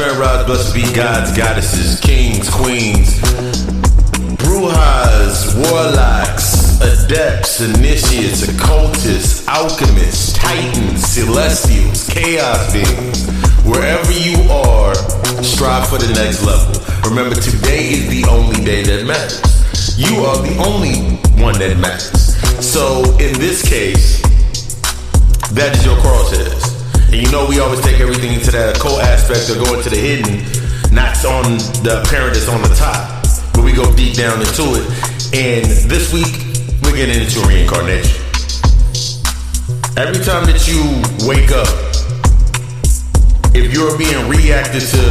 grand rise, blessed be gods, goddesses, kings, queens, brujas, warlocks, adepts, initiates, occultists, alchemists, titans, celestials, chaos beings. Wherever you are, strive for the next level. Remember, today is the only day that matters. You are the only one that matters. So in this case, that is your crosshairs. And you know we always take everything into that occult aspect or go into the hidden, not on the apparent, it's on the top. But we go deep down into it. And this week, we're getting into reincarnation. Every time that you wake up, if you're being reactive to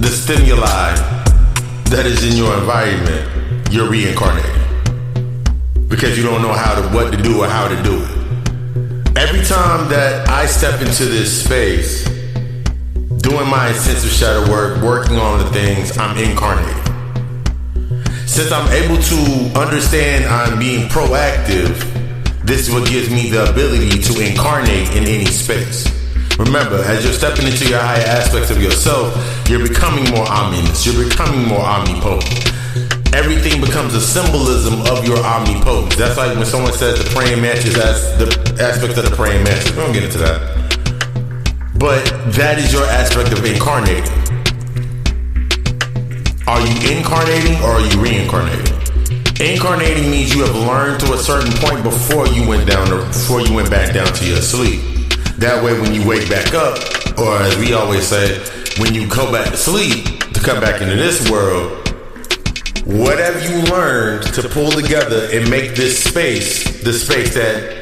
the stimuli that is in your environment, you're reincarnated. Because you don't know what to do or how to do it. Every time that I step into this space, doing my intensive shadow work, working on the things, I'm incarnated. Since I'm able to understand I'm being proactive, this is what gives me the ability to incarnate in any space. Remember, as you're stepping into your higher aspects of yourself, you're becoming more ominous, you're becoming more omnipotent. Everything becomes a symbolism of your omnipotence. That's like when someone says the praying mantis, that's the aspect of the praying mantis. We don't get into that. But that is your aspect of incarnating. Are you incarnating or are you reincarnating? Incarnating means you have learned to a certain point before you went back down to your sleep. That way when you wake back up, or as we always say, when you go back to sleep, to come back into this world, whatever you learned to pull together and make this space the space that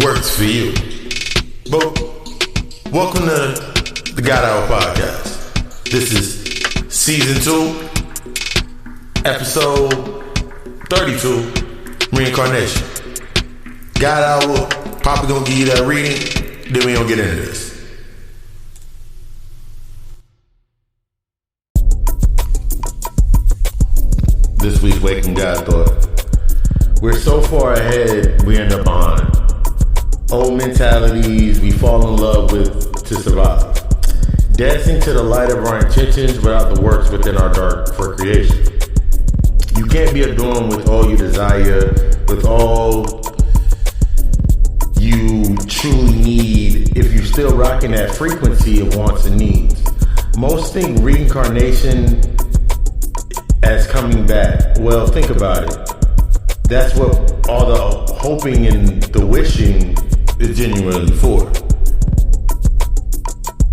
works for you. But welcome to the God Hour Podcast. This is Season 2, Episode 32, Reincarnation. God Hour, Papa gonna give you that reading, then we gonna get into this. This week's Waking God Thought. We're so far ahead, we end up on old mentalities we fall in love with to survive. Dancing to the light of our intentions without the works within our dark for creation. You can't be adorned with all you desire, with all you truly need, if you're still rocking that frequency of wants and needs. Most think reincarnation as coming back. Well, think about it. That's what all the hoping and the wishing is genuinely for.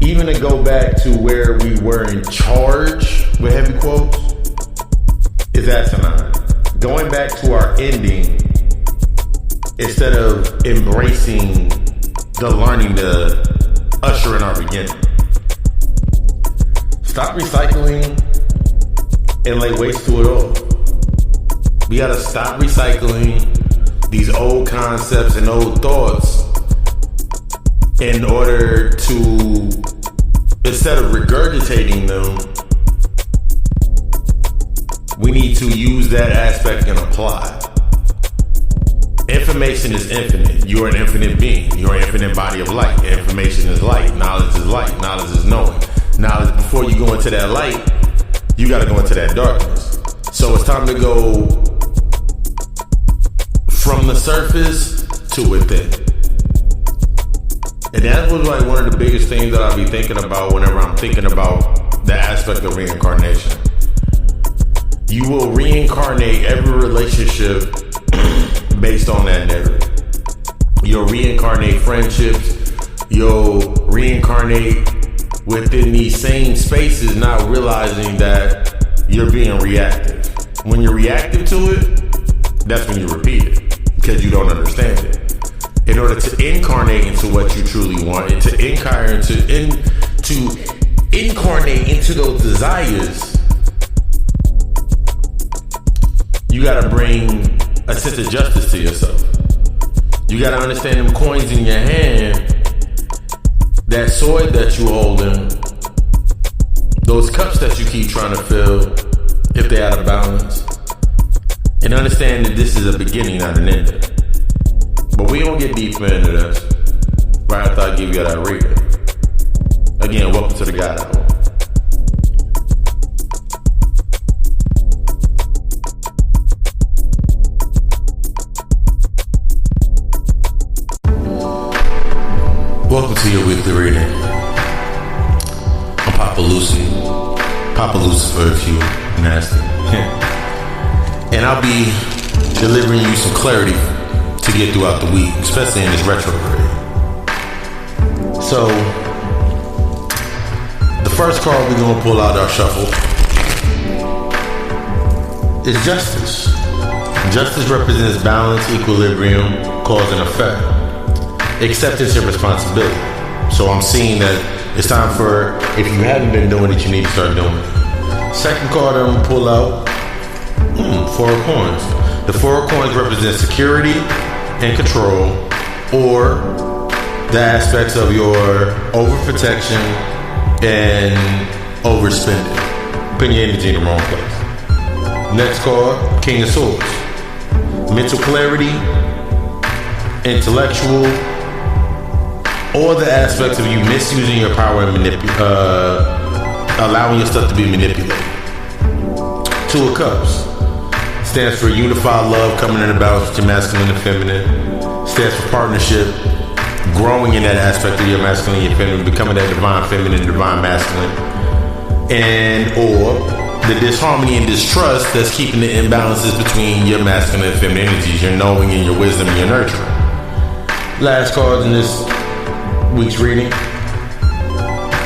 Even to go back to where we were in charge, with heavy quotes, is asinine. Going back to our ending, instead of embracing the learning to usher in our beginning. Stop recycling and lay waste to it all. We gotta stop recycling these old concepts and old thoughts in order to, instead of regurgitating them, we need to use that aspect and apply. Information is infinite. You're an infinite being. You're an infinite body of light. Information is light. Knowledge is light. Knowledge is knowing. Knowledge, before you go into that light, you got to go into that darkness. So it's time to go from the surface to within. And that was like one of the biggest things that I'll be thinking about whenever I'm thinking about the aspect of reincarnation. You will reincarnate every relationship based on that narrative. You'll reincarnate friendships. You'll reincarnate within these same spaces, not realizing that you're being reactive. When you're reactive to it, that's when you repeat it, because you don't understand it. In order to incarnate into what you truly want, and to incarnate into those desires, you gotta bring a sense of justice to yourself. You gotta understand them coins in your hand, that sword that you holding, those cups that you keep trying to fill, if they're out of balance, and understand that this is a beginning, not an ending. But we don't get deeper into this right after I give you that reading. Again, welcome to the the God album. Welcome to your weekly reading. I'm Papa Lucifer if you nasty. And I'll be delivering you some clarity to get throughout the week, especially in this retrograde. So, the first card we're going to pull out our shuffle is Justice. Justice represents balance, equilibrium, cause and effect, acceptance and responsibility. So I'm seeing that it's time for, if you haven't been doing it, you need to start doing it. Second card I'm going to pull out, Four of Coins. The Four of Coins represents security and control, or the aspects of your overprotection and overspending, putting your energy in the wrong place. Next card, King of Swords. Mental clarity, intellectual, or the aspects of you misusing your power and allowing your stuff to be manipulated. Two of Cups stands for unified love, coming in a balance with your masculine and feminine. Stands for partnership, growing in that aspect of your masculine and your feminine, becoming that divine feminine, divine masculine. And or the disharmony and distrust that's keeping the imbalances between your masculine and feminine energies, your knowing and your wisdom and your nurturing. Last card in this week's reading,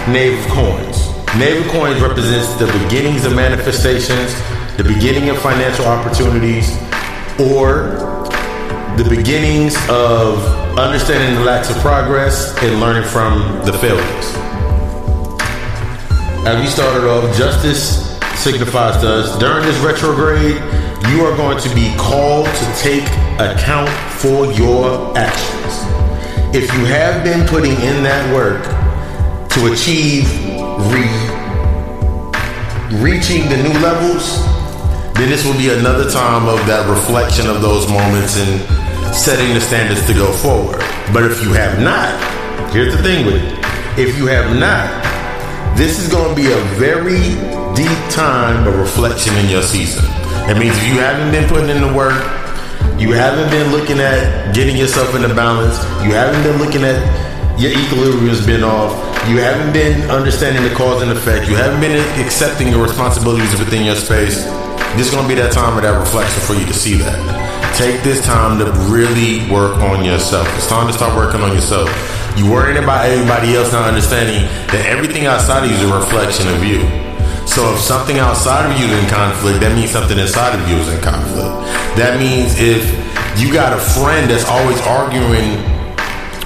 Knave of Coins. Knave of Coins represents the beginnings of manifestations, the beginning of financial opportunities, or the beginnings of understanding the lacks of progress and learning from the failures. As we started off, Justice signifies to us, during this retrograde, you are going to be called to take account for your actions. If you have been putting in that work to achieve reaching the new levels, then this will be another time of that reflection of those moments and setting the standards to go forward. But if you have not, here's the thing with it. If you have not, this is going to be a very deep time of reflection in your season. That means if you haven't been putting in the work, you haven't been looking at getting yourself into balance, you haven't been looking at your equilibrium's been off, you haven't been understanding the cause and effect, you haven't been accepting your responsibilities within your space, this is going to be that time of that reflection for you to see that. Take this time to really work on yourself. It's time to start working on yourself. You worrying about everybody else, not understanding that everything outside of you is a reflection of you. So if something outside of you is in conflict, that means something inside of you is in conflict. That means if you got a friend that's always arguing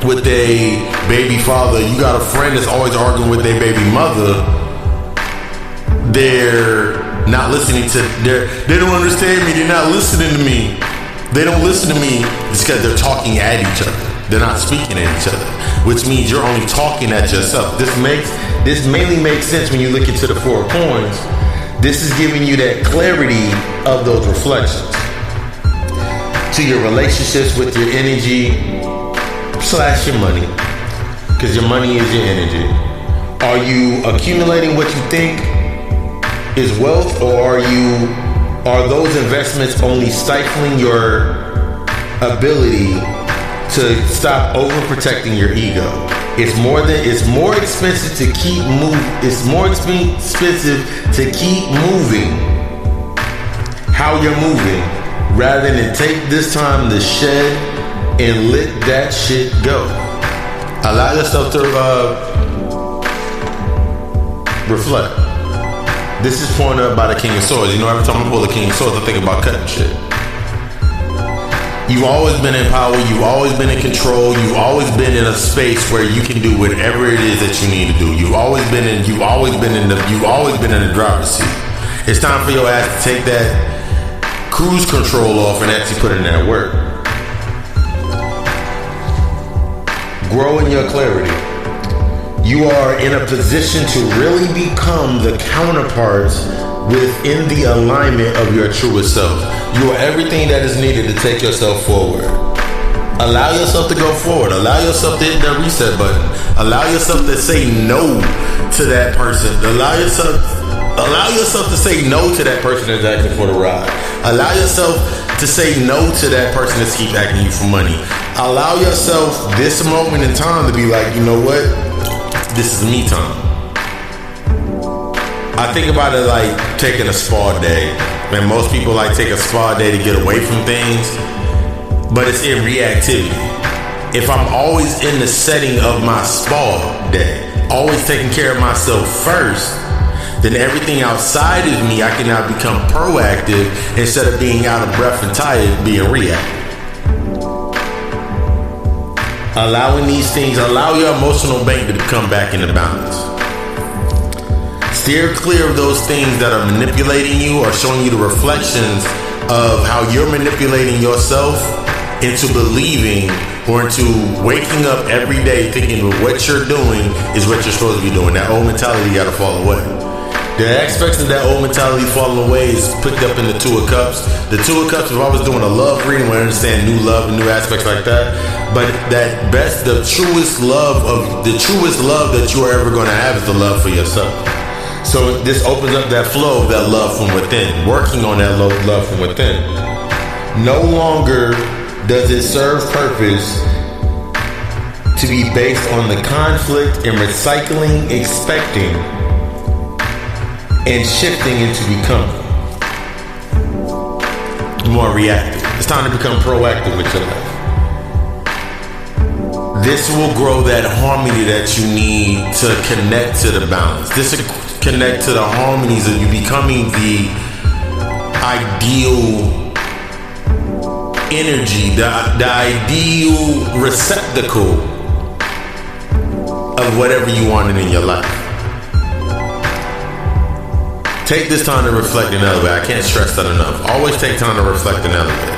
with a baby father, you got a friend that's always arguing with their baby mother, they're not listening to, they don't understand me, they're not listening to me. They don't listen to me. It's because they're talking at each other. They're not speaking at each other, which means you're only talking at yourself. This mainly makes sense when you look into the Four of Coins. This is giving you that clarity of those reflections to your relationships with your energy / your money, because your money is your energy. Are you accumulating what you think is wealth, or are those investments only stifling your ability to stop overprotecting your ego? It's more expensive to keep moving how you're moving, rather than take this time to shed and let that shit go. Allow yourself to reflect. This is pointed up by the King of Swords. You know, every time I pull the King of Swords, I think about cutting shit. You've always been in power. You've always been in control. You've always been in a space where you can do whatever it is that you need to do. You've always been in the driver's seat. It's time for your ass to take that cruise control off and actually put in that work. Grow in your clarity. You are in a position to really become the counterparts within the alignment of your truest self. You are everything that is needed to take yourself forward. Allow yourself to go forward. Allow yourself to hit that reset button. Allow yourself to say no to that person. Allow yourself to say no to that person that's asking for the ride. Allow yourself to say no to that person that's keep asking you for money. Allow yourself this moment in time to be like, you know what? This is me time. I think about it like taking a spa day. Man, most people like take a spa day to get away from things, but it's in reactivity. If I'm always in the setting of my spa day, always taking care of myself first, then everything outside of me, I can now become proactive instead of being out of breath and tired, being reactive. Allowing these things, allow your emotional bank to come back into balance. Steer clear of those things that are manipulating you or showing you the reflections of how you're manipulating yourself into believing or into waking up every day thinking that what you're doing is what you're supposed to be doing. That old mentality got to fall away. The aspects of that old mentality falling away is picked up in the Two of Cups. The Two of Cups, if I was doing a love reading, where I understand new love and new aspects like that, but the truest love that you are ever going to have is the love for yourself. So this opens up that flow of that love from within, working on that love from within. No longer does it serve purpose to be based on the conflict and recycling, expecting, and shifting into becoming more reactive. It's time to become proactive with your life. This will grow that harmony that you need to connect to the balance. This will connect to the harmonies of you becoming the ideal energy, the ideal receptacle of whatever you wanted in your life. Take this time to reflect and elevate. I can't stress that enough. Always take time to reflect and elevate.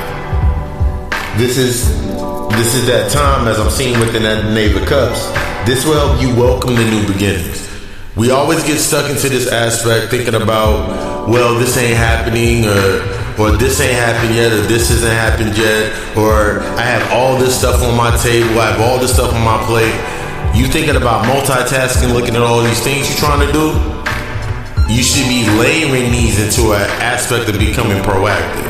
This is that time, as I'm seeing within that Knave of Cups. This will help you welcome the new beginnings. We always get stuck into this aspect thinking about, well, this ain't happening, or this ain't happened yet, or this hasn't happened yet, or I have all this stuff on my table, I have all this stuff on my plate. You thinking about multitasking, looking at all these things you're trying to do? You should be layering these into an aspect of becoming proactive.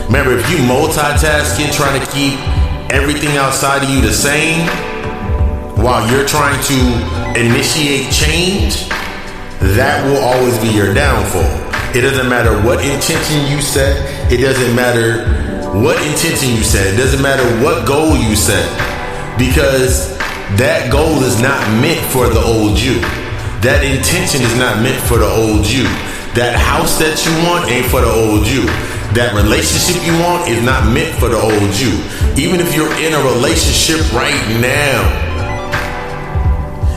Remember, if you multitasking, trying to keep everything outside of you the same, while you're trying to initiate change, that will always be your downfall. It doesn't matter what intention you set. It doesn't matter what intention you set. It doesn't matter what goal you set, because that goal is not meant for the old you. That intention is not meant for the old you. That house that you want ain't for the old you. That relationship you want is not meant for the old you. Even if you're in a relationship right now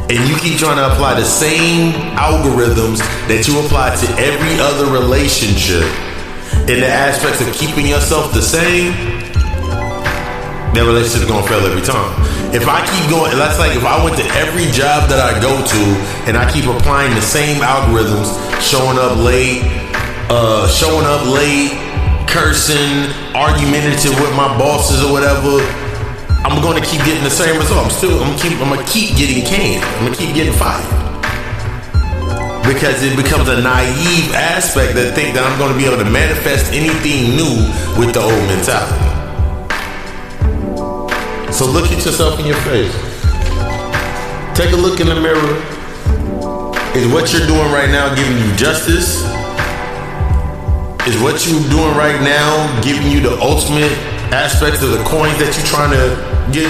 and you keep trying to apply the same algorithms that you apply to every other relationship in the aspects of keeping yourself the same, that relationship is going to fail every time. If I keep going, that's like if I went to every job that I go to and I keep applying the same algorithms, showing up late, cursing, argumentative with my bosses or whatever, I'm going to keep getting the same result. I'm going to keep getting canned. I'm going to keep getting fired. Because it becomes a naive aspect that think that I'm going to be able to manifest anything new with the old mentality. So look at yourself in your face. Take a look in the mirror. Is what you're doing right now giving you justice? Is what you're doing right now giving you the ultimate aspects of the coins that you're trying to get?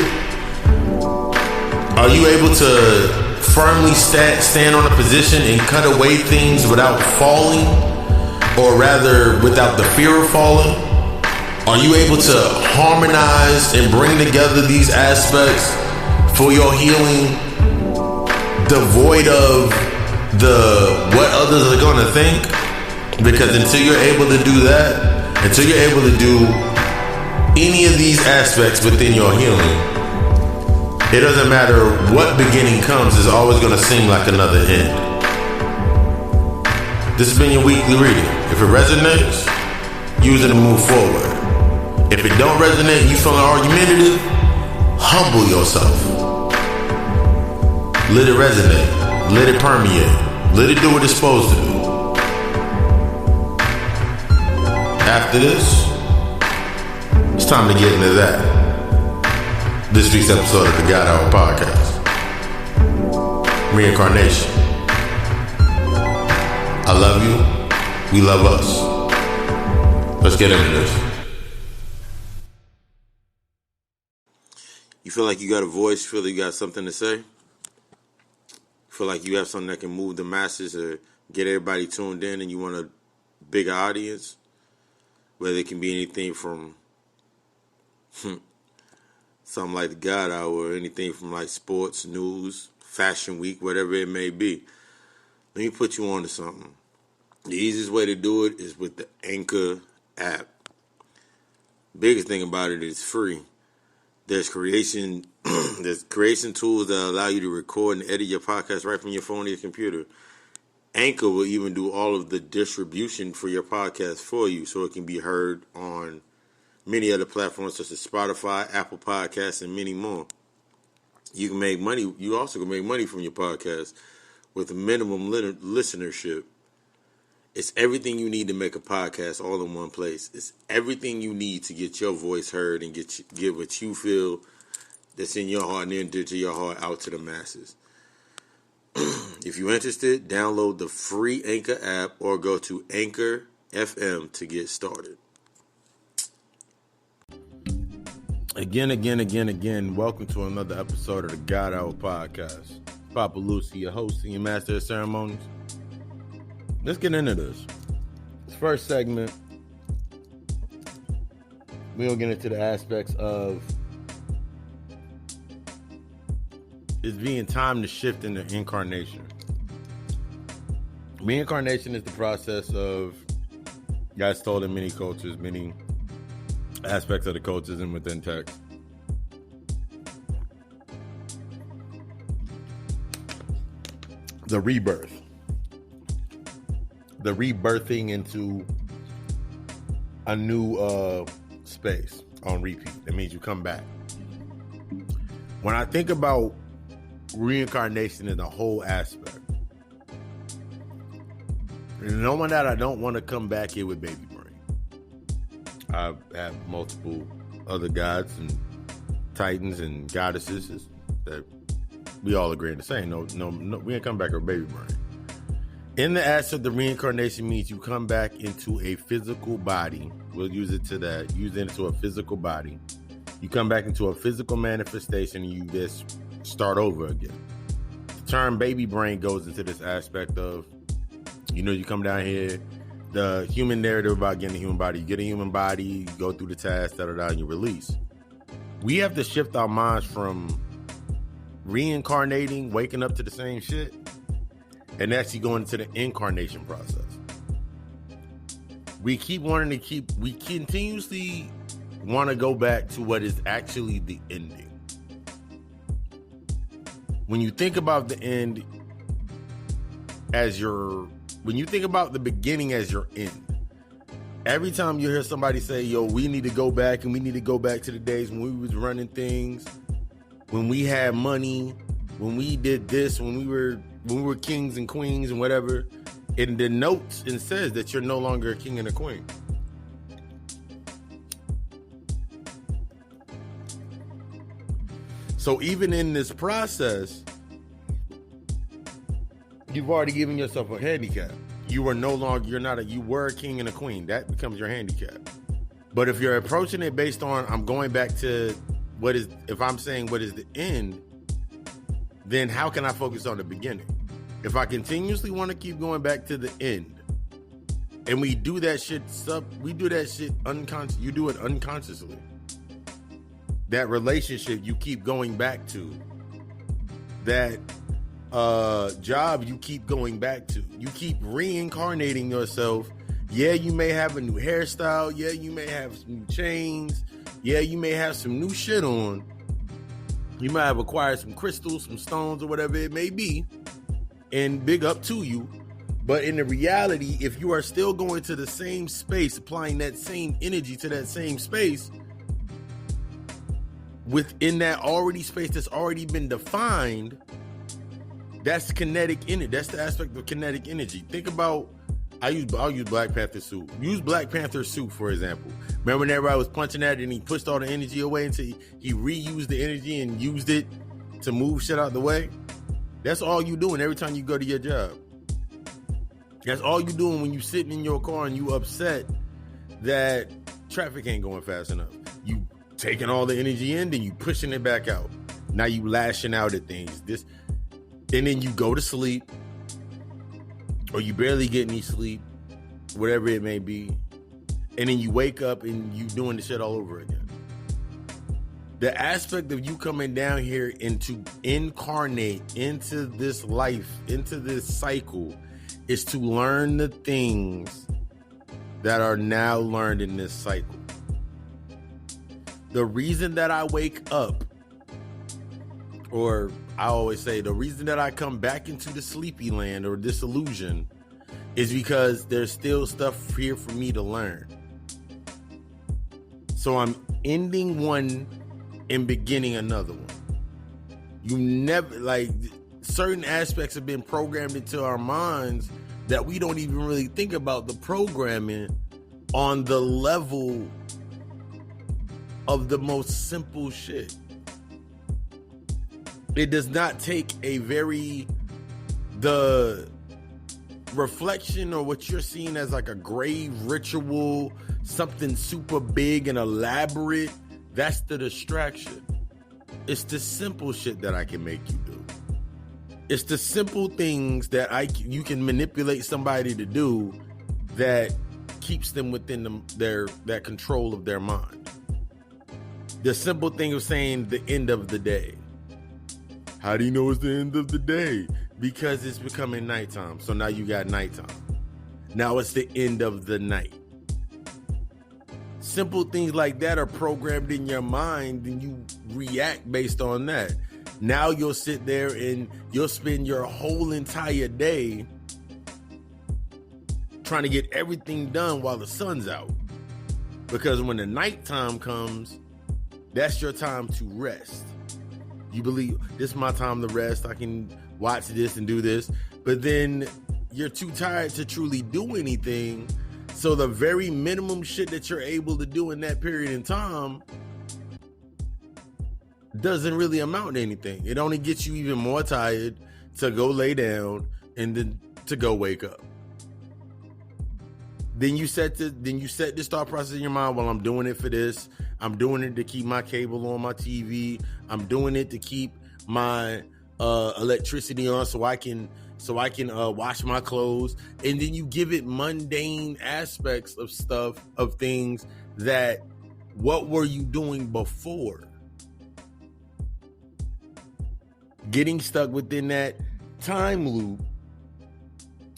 Are you able to firmly stand on a position and cut away things without falling? Or rather, without the fear of falling? Are you able to harmonize and bring together these aspects for your healing, devoid of what others are going to think? Because until you're able to do that, until you're able to do any of these aspects within your healing, it doesn't matter what beginning comes, it's always going to seem like another end. This has been your weekly reading. If it resonates, use it to move forward. If it don't resonate, you feeling argumentative, Humble yourself. Let it resonate. Let it permeate. Let it do what it's supposed to do. After this, it's time to get into that. This week's episode of the God Hour Podcast. Reincarnation. I love you. We love us. Let's get into this. You feel like you got a voice? Feel like you got something to say? Feel like you have something that can move the masses or get everybody tuned in and you want a bigger audience? Whether it can be anything from something like the God Hour or anything from like sports, news, fashion week, whatever it may be. Let me put you on to something. The easiest way to do it is with the Anchor app. Biggest thing about it is free. There's creation tools that allow you to record and edit your podcast right from your phone or your computer. Anchor will even do all of the distribution for your podcast for you so it can be heard on many other platforms such as Spotify, Apple Podcasts, and many more. You can make money. You also can make money from your podcast with a minimum listenership. It's everything you need to make a podcast all in one place. It's everything you need to get your voice heard and get what you feel that's in your heart and enter to your heart out to the masses. If you're interested, download the free Anchor app or go to Anchor FM to get started. Again, welcome to another episode of the God Hour Podcast. Papa Lucy, your host and your master of ceremonies. Let's get into this. This first segment, we'll get into the aspects of it's being time to shift into incarnation. Reincarnation is the process of, guys told in many cultures, many aspects of the cultures and within text. The rebirth. The rebirthing into a new space on repeat. That means you come back. When I think about reincarnation in the whole aspect, no one that I don't want to come back here with baby brain. I have multiple other gods and titans and goddesses that we all agree on the same. No, we ain't come back with baby brain. In the aspect, the reincarnation means you come back into a physical body. We'll use it to that. Use it into a physical body. You come back into a physical manifestation and you just start over again. The term baby brain goes into this aspect of, you come down here, the human narrative about getting a human body. You get a human body, you go through the task, and you release. We have to shift our minds from reincarnating, waking up to the same shit, and actually going into the incarnation process. We continuously want to go back to what is actually the ending. When you think about the end when you think about the beginning as your end, every time you hear somebody say, yo, we need to go back and we need to go back to the days when we was running things, when we had money, when we did this, when we were kings and queens and whatever, it denotes and says that you're no longer a king and a queen. So even in this process, you've already given yourself a handicap. You were a king and a queen. That becomes your handicap. But if you're approaching it based on, I'm going back to if I'm saying what is the end, then how can I focus on the beginning? If I continuously want to keep going back to the end, and we do that shit unconscious, you do it unconsciously. That relationship you keep going back to, that job you keep going back to, you keep reincarnating yourself. Yeah, you may have a new hairstyle. Yeah, you may have some new chains. Yeah, you may have some new shit on. You might have acquired some crystals, some stones, or whatever it may be. And big up to you. But in the reality, if you are still going to the same space, applying that same energy to that same space, within that already space that's already been defined, that's kinetic energy. That's the aspect of kinetic energy. Think about, I'll use Black Panther suit. Use Black Panther suit, for example. Remember when everybody was punching at it and he pushed all the energy away until he reused the energy and used it to move shit out the way? That's all you doing every time you go to your job. That's all you doing when you sitting in your car and you upset that traffic ain't going fast enough. You taking all the energy in, then you pushing it back out. Now you lashing out at things. And then you go to sleep, or you barely get any sleep, whatever it may be. And then you wake up and you doing the shit all over again. The aspect of you coming down here and to incarnate into this life, into this cycle, is to learn the things that are now learned in this cycle. The reason that I wake up, or I always say the reason that I come back into the sleepy land or this illusion, is because there's still stuff here for me to learn. So I'm ending one and beginning another one. You never, like, certain aspects have been programmed into our minds that we don't even really think about the programming on the level of the most simple shit. It does not take the reflection or what you're seeing as like a grave ritual, something super big and elaborate. That's the distraction. It's the simple shit that I can make you do. It's the simple things that you can manipulate somebody to do that keeps them within that control of their mind. The simple thing of saying the end of the day. How do you know it's the end of the day? Because it's becoming nighttime. So now you got nighttime. Now it's the end of the night. Simple things like that are programmed in your mind and you react based on that. Now you'll sit there and you'll spend your whole entire day trying to get everything done while the sun's out. Because when the nighttime comes, that's your time to rest. You believe this is my time to rest. I can watch this and do this. But then you're too tired to truly do anything. So the very minimum shit that you're able to do in that period in time doesn't really amount to anything. It only gets you even more tired to go lay down and then to go wake up. Then you set this thought process in your mind, well, I'm doing it for this. I'm doing it to keep my cable on my TV. I'm doing it to keep my electricity on so I can wash my clothes. And then you give it mundane aspects of stuff, of things that, what were you doing before? Getting stuck within that time loop,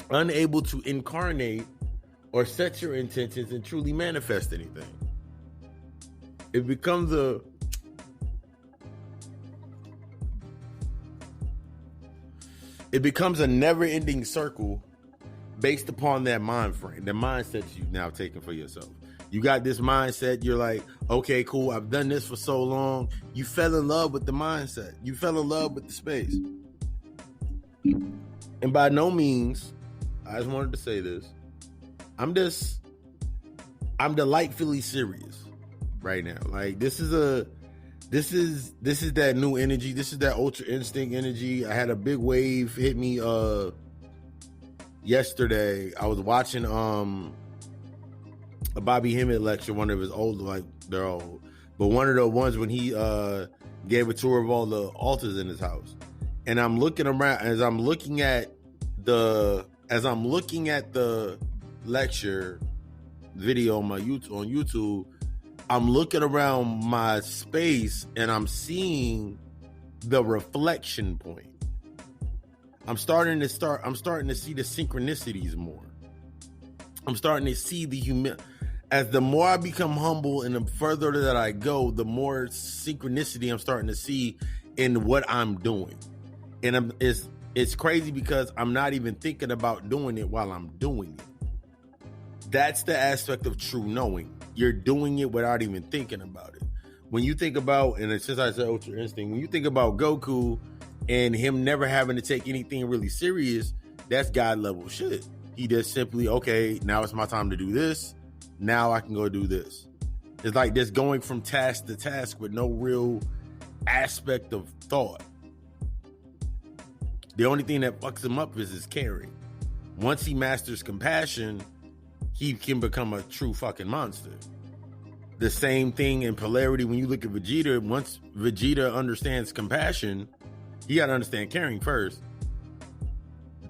unable to incarnate or set your intentions and truly manifest anything. It becomes a never-ending circle based upon that mind frame, the mindset you've now taken for yourself. You got this mindset, you're like, okay, cool, I've done this for so long. You fell in love with the mindset. You fell in love with the space. And by no means, I just wanted to say this, I'm delightfully serious right now. Like, this is that new energy. This is that ultra instinct energy. I had a big wave hit me yesterday. I was watching a Bobby Hemmett lecture, one of his old, like, they're old, but one of the ones when he gave a tour of all the altars in his house. And I'm looking around as I'm looking at the lecture video on YouTube, I'm looking around my space and I'm seeing the reflection point. I'm starting to see the synchronicities more. I'm starting to see as the more I become humble and the further that I go, the more synchronicity I'm starting to see in what I'm doing. And it's crazy because I'm not even thinking about doing it while I'm doing it. That's the aspect of true knowing. You're doing it without even thinking about it. When you think about, and since I said Ultra Instinct, when you think about Goku and him never having to take anything really serious, that's God level shit. He just simply, okay, now it's my time to do this. Now I can go do this. It's like this going from task to task with no real aspect of thought. The only thing that fucks him up is his caring. Once he masters compassion, he can become a true fucking monster. The same thing in polarity when you look at Vegeta. Once Vegeta understands compassion, he got to understand caring first.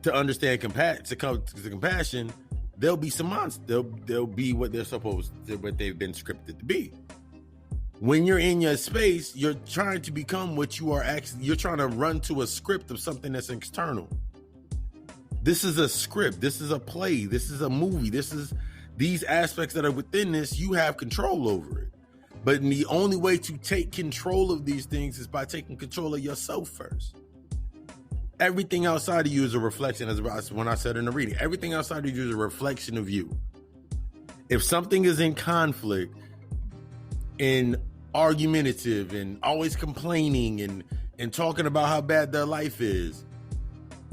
To understand to come to compassion, there'll be some monsters. They'll be what they're supposed to, what they've been scripted to be. When you're in your space, you're trying to become what you are actually. You're trying to run to a script of something that's external. This is a script. This is a play. This is a movie. This is these aspects that are within this. You have control over it. But the only way to take control of these things is by taking control of yourself first. Everything outside of you is a reflection, as when I said in the reading, everything outside of you is a reflection of you. If something is in conflict and argumentative and always complaining and talking about how bad their life is,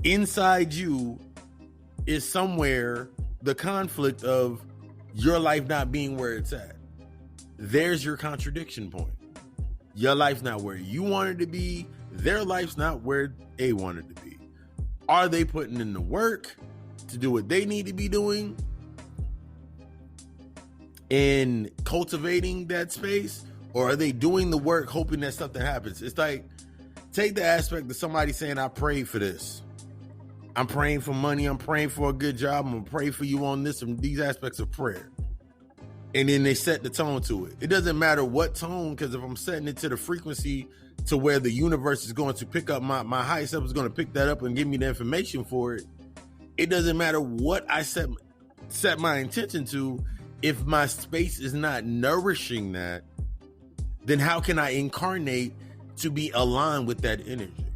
inside you is somewhere the conflict of your life not being where it's at. There's your contradiction point. Your life's not where you wanted to be. Their life's not where they wanted to be. Are they putting in the work to do what they need to be doing and cultivating that space? Or are they doing the work hoping that something happens? It's like, take the aspect of somebody saying, I prayed for this. I'm praying for money. I'm praying for a good job. I'm going to pray for you on this and these aspects of prayer. And then they set the tone to it. It doesn't matter what tone, because if I'm setting it to the frequency to where the universe is going to pick up my higher self is going to pick that up and give me the information for it. It doesn't matter what I set my intention to. If my space is not nourishing that, then how can I incarnate to be aligned with that energy?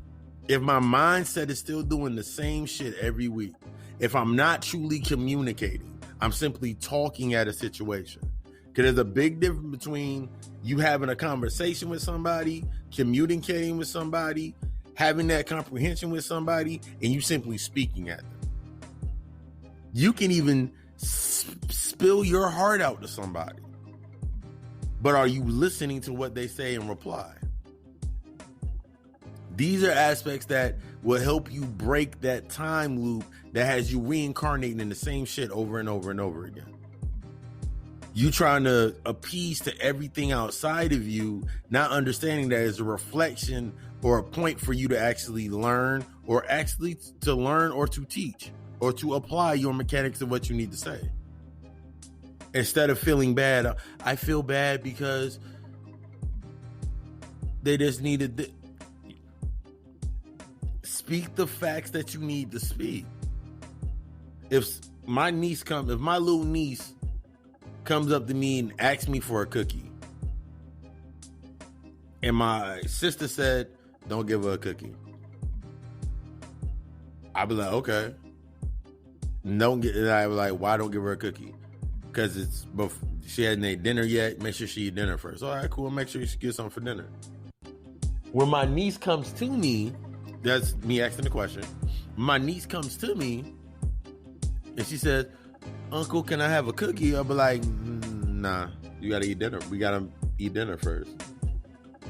If my mindset is still doing the same shit every week, if I'm not truly communicating, I'm simply talking at a situation. Because there's a big difference between you having a conversation with somebody, communicating with somebody, having that comprehension with somebody, and you simply speaking at them. You can even spill your heart out to somebody. But are you listening to what they say and reply? These are aspects that will help you break that time loop that has you reincarnating in the same shit over and over and over again. You trying to appease to everything outside of you, not understanding that it's a reflection or a point for you to actually learn, or actually to learn or to teach or to apply your mechanics of what you need to say. Instead of feeling bad, I feel bad because they just needed speak the facts that you need to speak. If my little niece comes up to me and asks me for a cookie, and my sister said, don't give her a cookie, I'll be like, okay. I was like, why don't give her a cookie? Because she hasn't ate dinner yet. Make sure she eat dinner first. All right, cool. Make sure she gets something for dinner. When my niece comes to me, that's me asking the question. My niece comes to me and she says, Uncle, can I have a cookie? I'll be like, nah, you gotta eat dinner. We gotta eat dinner first.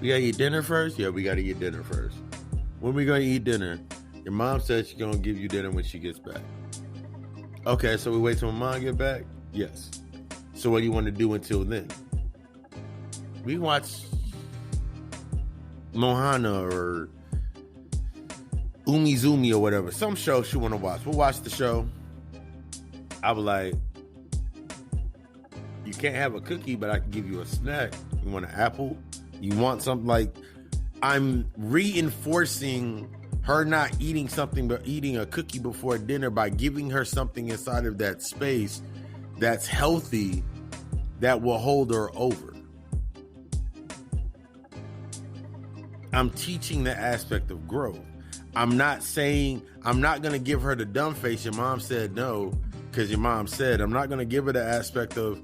We gotta eat dinner first? Yeah, we gotta eat dinner first. When we gonna eat dinner? Your mom said she's gonna give you dinner when she gets back. Okay, so we wait till my mom get back? Yes. So what do you want to do until then? We watch Mohana or Umizoomi or whatever. Some show she want to watch. We'll watch the show. I was like, you can't have a cookie, but I can give you a snack. You want an apple? You want something like... I'm reinforcing her not eating something, but eating a cookie before dinner by giving her something inside of that space that's healthy, that will hold her over. I'm teaching the aspect of growth. I'm not going to give her the dumb face. Your mom said no, because your mom said. I'm not going to give her the aspect of,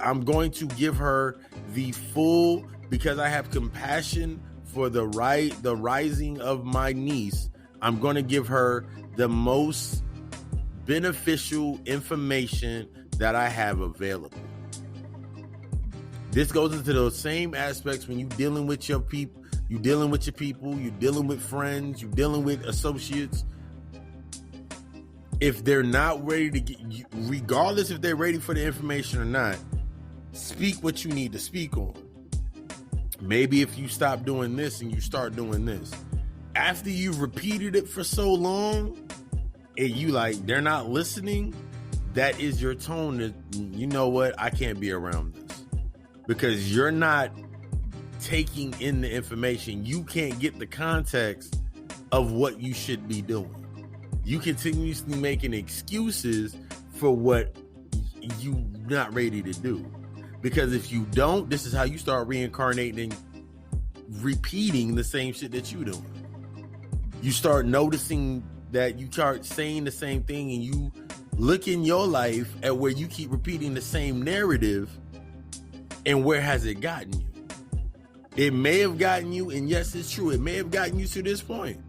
I'm going to give her the full because I have compassion for the rising of my niece, I'm going to give her the most beneficial information that I have available. This goes into those same aspects when you're dealing with your people, you're dealing with friends, you're dealing with associates. If they're not ready to get you, regardless if they're ready for the information or not, speak what you need to speak on. Maybe if you stop doing this and you start doing this, after you've repeated it for so long and you like, they're not listening, that is your tone that, you know what, I can't be around this, because you're not taking in the information. You can't get the context of what you should be doing. You continuously making excuses for what you not ready to do. Because if you don't, this is how you start reincarnating and repeating the same shit that you doing. You start noticing that you start saying the same thing, and you look in your life at where you keep repeating the same narrative, and where has it gotten you? It may have gotten you, and yes, it's true, it may have gotten you to this point.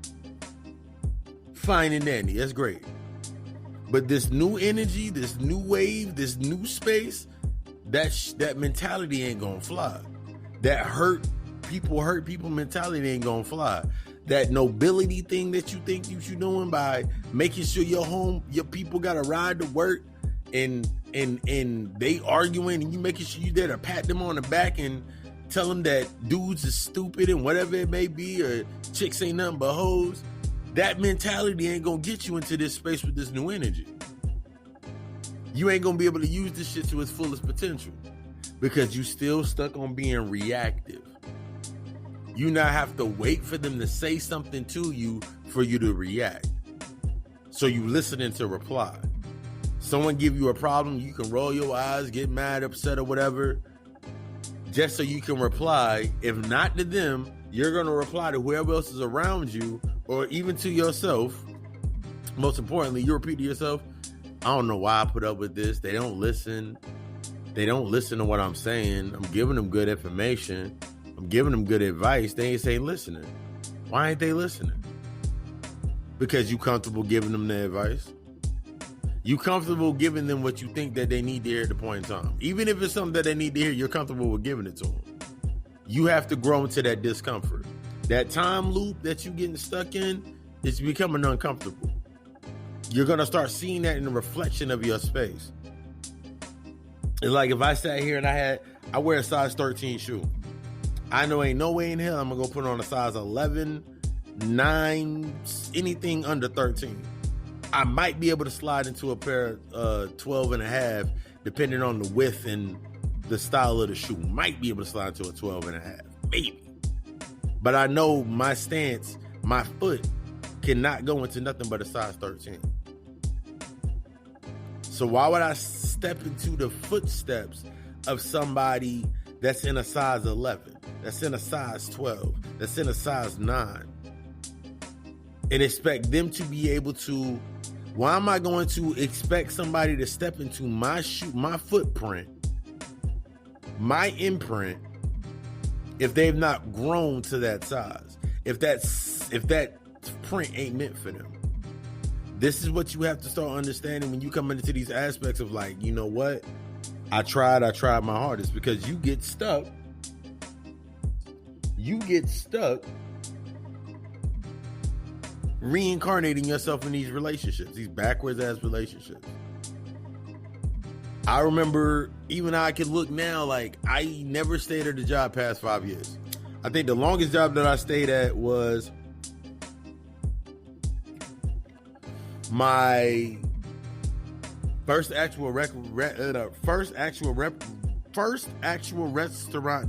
Fine and dandy, that's great. But this new energy, this new wave, this new space, that mentality ain't gonna fly. That hurt people mentality ain't gonna fly. That nobility thing that you think you should doing by making sure your people got a ride to work, and they arguing, and you making sure you there to pat them on the back and tell them that dudes is stupid and whatever it may be, or chicks ain't nothing but hoes. That mentality ain't gonna get you into this space with this new energy. You ain't gonna be able to use this shit to its fullest potential, because you still stuck on being reactive. You now have to wait for them to say something to you for you to react. So you listening to reply. Someone give you a problem, you can roll your eyes, get mad, upset, or whatever, just so you can reply. If not to them, you're gonna reply to whoever else is around you, or even to yourself. Most importantly, you repeat to yourself, I don't know why I put up with this. They don't listen. They don't listen to what I'm saying. I'm giving them good information. I'm giving them good advice. They ain't listening. Why ain't they listening? Because you comfortable giving them the advice. You comfortable giving them what you think that they need to hear at the point in time. Even if it's something that they need to hear, you're comfortable with giving it to them. You have to grow into that discomfort. That time loop that you're getting stuck in is becoming uncomfortable. You're going to start seeing that in the reflection of your space. It's like if I sat here and I wear a size 13 shoe. I know ain't no way in hell I'm going to go put on a size 11, 9, anything under 13. I might be able to slide into a pair of 12 and a half, depending on the width and the style of the shoe. Might be able to slide into a 12 and a half, maybe. But I know my stance, my foot cannot go into nothing but a size 13. So why would I step into the footsteps of somebody that's in a size 11, that's in a size 12, that's in a size 9, and expect them to be able to? Why am I going to expect somebody to step into my shoe, my footprint, my imprint, if they've not grown to that size? If that print ain't meant for them. This is what you have to start understanding when you come into these aspects of like, you know what? I tried my hardest, because you get stuck. Reincarnating yourself in these relationships, these backwards ass relationships. I remember, even I can look now, like I never stayed at a job past 5 years. I think the longest job that I stayed at was my first actual restaurant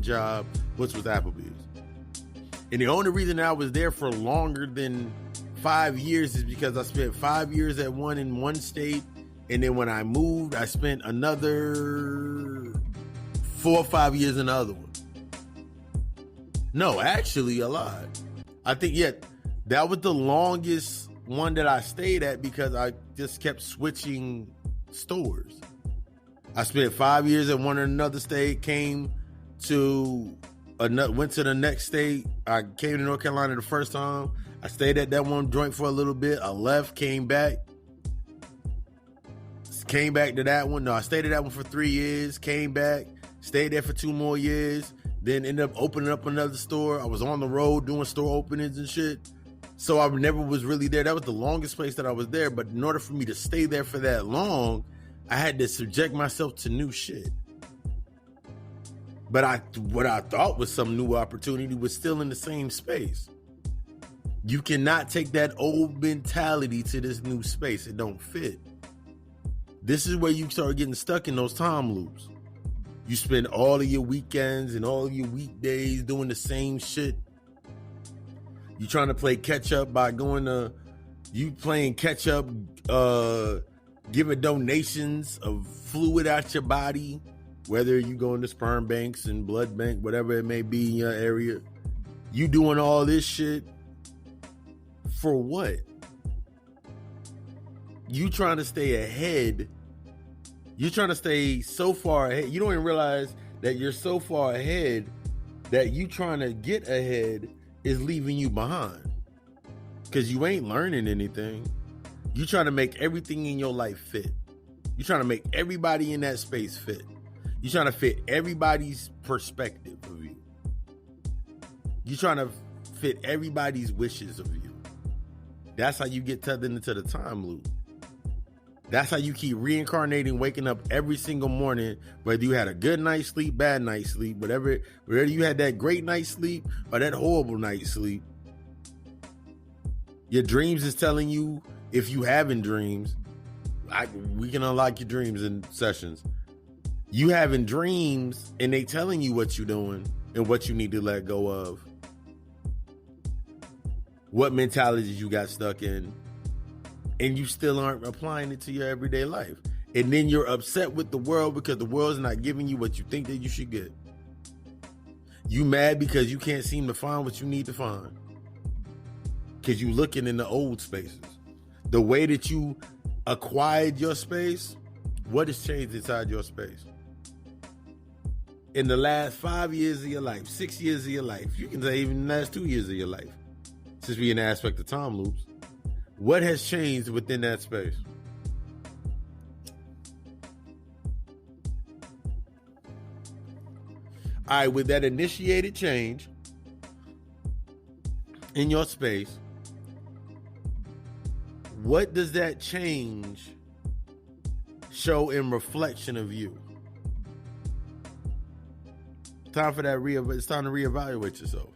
job, which was Applebee's. And the only reason I was there for longer than 5 years is because I spent 5 years in one state, and then when I moved, I spent another 4 or 5 years in the other one. No, actually a lot. I think, that was the longest one that I stayed at, because I just kept switching stores. I spent 5 years at one in another state, came to went to the next state. I came to North Carolina the first time. I stayed at that one joint for a little bit. I left, came back to that one. No, I stayed at that one for 3 years, came back, stayed there for 2 more years, then ended up opening up another store. I was on the road doing store openings and shit. So I never was really there. That was the longest place that I was there. But in order for me to stay there for that long, I had to subject myself to new shit. But what I thought was some new opportunity was still in the same space. You cannot take that old mentality to this new space. It don't fit. This is where you start getting stuck in those time loops. You spend all of your weekends and all of your weekdays doing the same shit. You trying to play catch up by playing catch up, giving donations of fluid out your body, whether you going to sperm banks and blood bank, whatever it may be in your area. You doing all this shit for what? You trying to stay ahead. You're trying to stay so far ahead. You don't even realize that you're so far ahead that you trying to get ahead is leaving you behind. Because you ain't learning anything. You trying to make everything in your life fit. You trying to make everybody in that space fit. You trying to fit everybody's perspective of you. You trying to fit everybody's wishes of you. That's how you get tethered into the time loop. That's how you keep reincarnating, waking up every single morning, whether you had a good night's sleep, bad night's sleep, whether you had that great night's sleep or that horrible night's sleep. Your dreams is telling you, if you having dreams, we can unlock your dreams in sessions. You having dreams and they telling you what you're doing and what you need to let go of. What mentalities you got stuck in. And you still aren't applying it to your everyday life. And then you're upset with the world because the world's not giving you what you think that you should get. You mad because you can't seem to find what you need to find. Because you looking in the old spaces. The way that you acquired your space, what has changed inside your space? In the last 5 years of your life, 6 years of your life, you can say even the last 2 years of your life, since we're in the aspect of time loops, what has changed within that space? All right, with that initiated change in your space, what does that change show in reflection of you? Time for that. It's time to reevaluate yourself.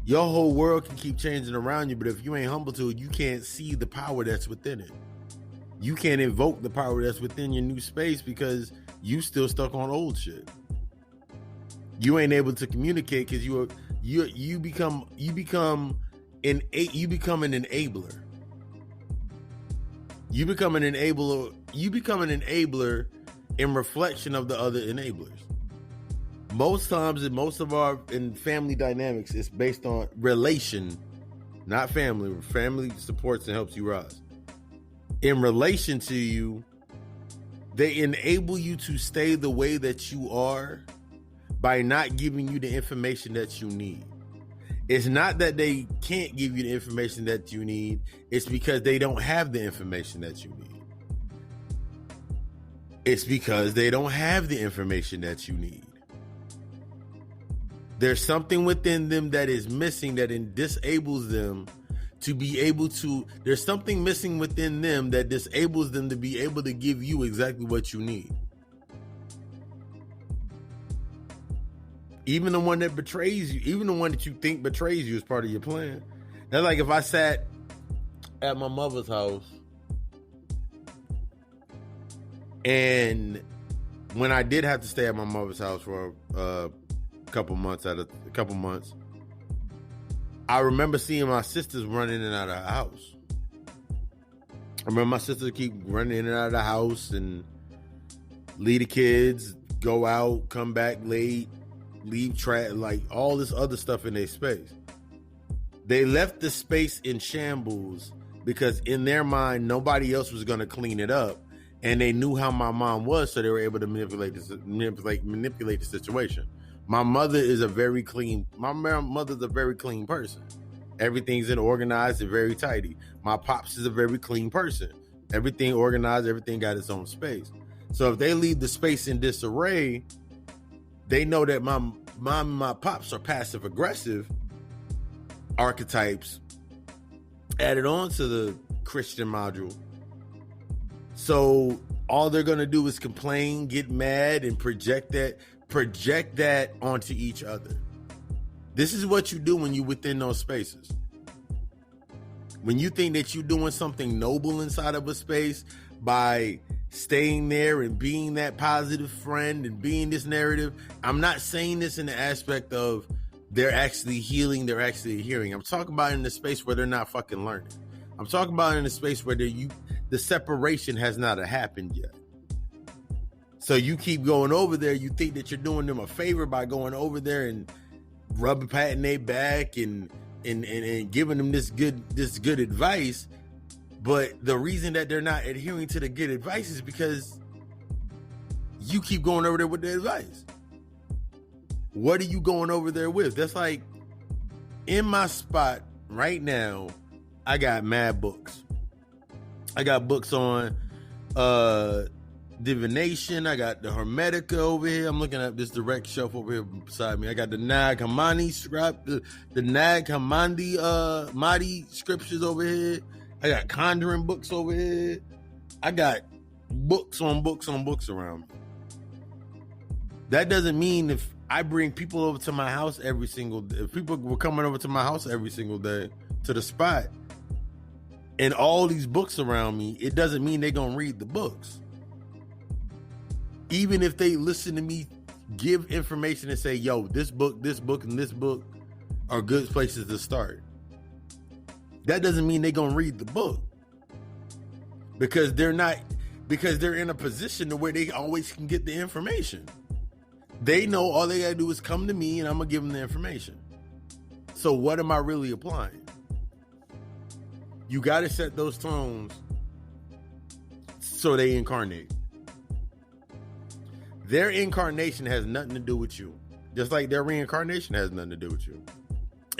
Your whole world can keep changing around you, but if you ain't humble to it, you can't see the power that's within it. You can't invoke the power that's within your new space because you still stuck on old shit. You ain't able to communicate because you become an enabler. You become an enabler. You become an enabler in reflection of the other enablers. Most times in most of our family dynamics, it's based on relation, not family. Family supports and helps you rise. In relation to you, they enable you to stay the way that you are by not giving you the information that you need. It's not that they can't give you the information that you need. It's because they don't have the information that you need. It's because they don't have the information that you need. There's something within them that is missing that disables them to be able to. There's something missing within them that disables them to be able to give you exactly what you need. Even the one that betrays you, even the one that you think betrays you is part of your plan. That's like if I sat at my mother's house and when I did have to stay at my mother's house for a couple months, I remember seeing my sisters running in and out of the house. I remember my sisters keep running in and out of the house and leave the kids, go out, come back late, leave trash, like all this other stuff in their space. They left the space in shambles because in their mind, nobody else was going to clean it up. And they knew how my mom was, so they were able to manipulate the situation. My mother's a very clean person. Everything's organized and very tidy. My pops is a very clean person. Everything organized, everything got its own space. So if they leave the space in disarray, they know that my mom and my pops are passive aggressive archetypes added on to the Christian module. So all they're going to do is complain, get mad, and project that onto each other. This is what you do when you're within those spaces. When you think that you're doing something noble inside of a space by staying there and being that positive friend and being this narrative, I'm not saying this in the aspect of they're actually healing, they're actually hearing. I'm talking about in the space where they're not fucking learning. I'm talking about in the space where the separation has not happened yet. So you keep going over there, you think that you're doing them a favor by going over there and patting their back and giving them this good advice. But the reason that they're not adhering to the good advice is because you keep going over there with the advice. What are you going over there with? That's like in my spot right now, I got mad books. I got books on divination. I got the Hermetica over here. I'm looking at this direct shelf over here beside me. I got the Nag Hammadi the Nag Hammadi Mahdi scriptures over here. I got conjuring books over here. I got books on books on books around me. That doesn't mean if I bring people over to my house every single day, if people were coming over to my house every single day to the spot and all these books around me, it doesn't mean they're going to read the books. Even if they listen to me give information and say, yo, this book, and this book are good places to start. That doesn't mean they're going to read the book. Because they're in a position to where they always can get the information. They know all they got to do is come to me and I'm going to give them the information. So what am I really applying? You got to set those tones so they incarnate. Their incarnation has nothing to do with you. Just like their reincarnation has nothing to do with you.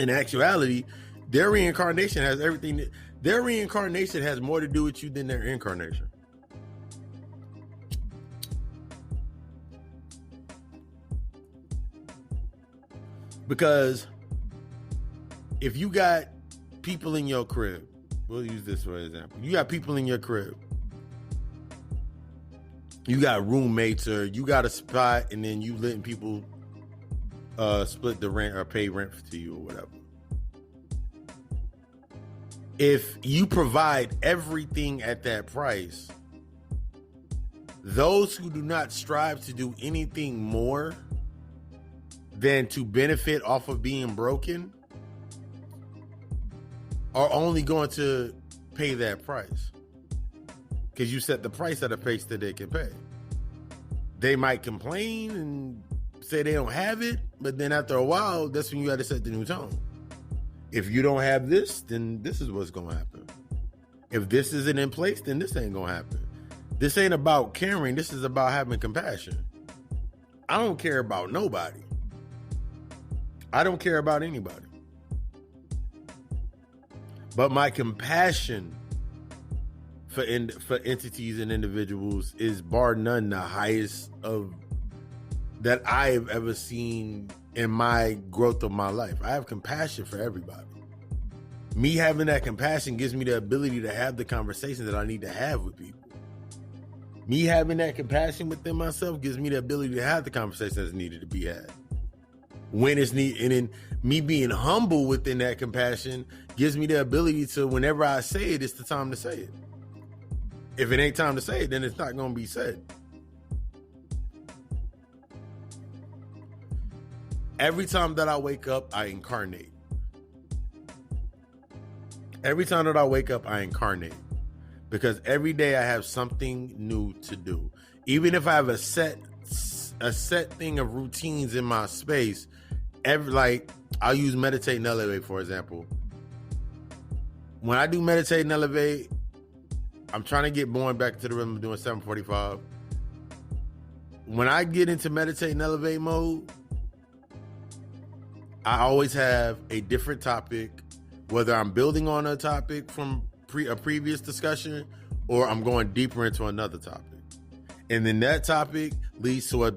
In actuality, their reincarnation has everything. Their reincarnation has more to do with you than their incarnation. Because if you got people in your crib, we'll use this for example. You got people in your crib. You got roommates or you got a spot and then you letting people split the rent or pay rent to you or whatever. If you provide everything at that price, those who do not strive to do anything more than to benefit off of being broken are only going to pay that price. Because you set the price at a pace that they can pay. They might complain and say they don't have it, but then after a while, that's when you got to set the new tone. If you don't have this, then this is what's going to happen. If this isn't in place, then this ain't going to happen. This ain't about caring. This is about having compassion. I don't care about nobody. I don't care about anybody. But my compassion for entities and individuals is bar none the highest of that I have ever seen in my growth of my life. I have compassion for everybody. Me having that compassion gives me the ability to have the conversations that I need to have with people. Me having that compassion within myself gives me the ability to have the conversations that's needed to be had. When it's needed, and then me being humble within that compassion gives me the ability to, whenever I say it, it's the time to say it. If it ain't time to say it, then it's not going to be said. Every time that I wake up, I incarnate. Every time that I wake up, I incarnate. Because every day I have something new to do. Even if I have a set thing of routines in my space, I'll use meditate and elevate, for example. When I do meditate and elevate, I'm trying to get born back to the rhythm of doing 745. When I get into meditate and elevate mode, I always have a different topic, whether I'm building on a topic from a previous discussion or I'm going deeper into another topic. And then that topic leads to a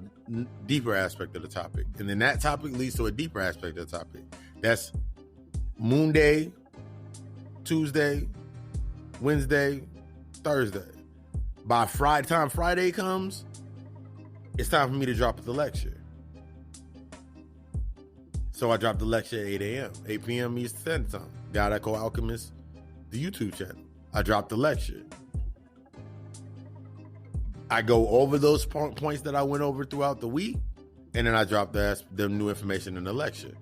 deeper aspect of the topic. And then that topic leads to a deeper aspect of the topic. That's Moon Day, Tuesday, Wednesday, Thursday. By Friday comes, it's time for me to drop the lecture. So I dropped the lecture at 8 a.m., 8 p.m. Eastern Standard Time. God Echo Alchemist, the YouTube channel. I dropped the lecture. I go over those points that I went over throughout the week, and then I drop the new information in the lecture.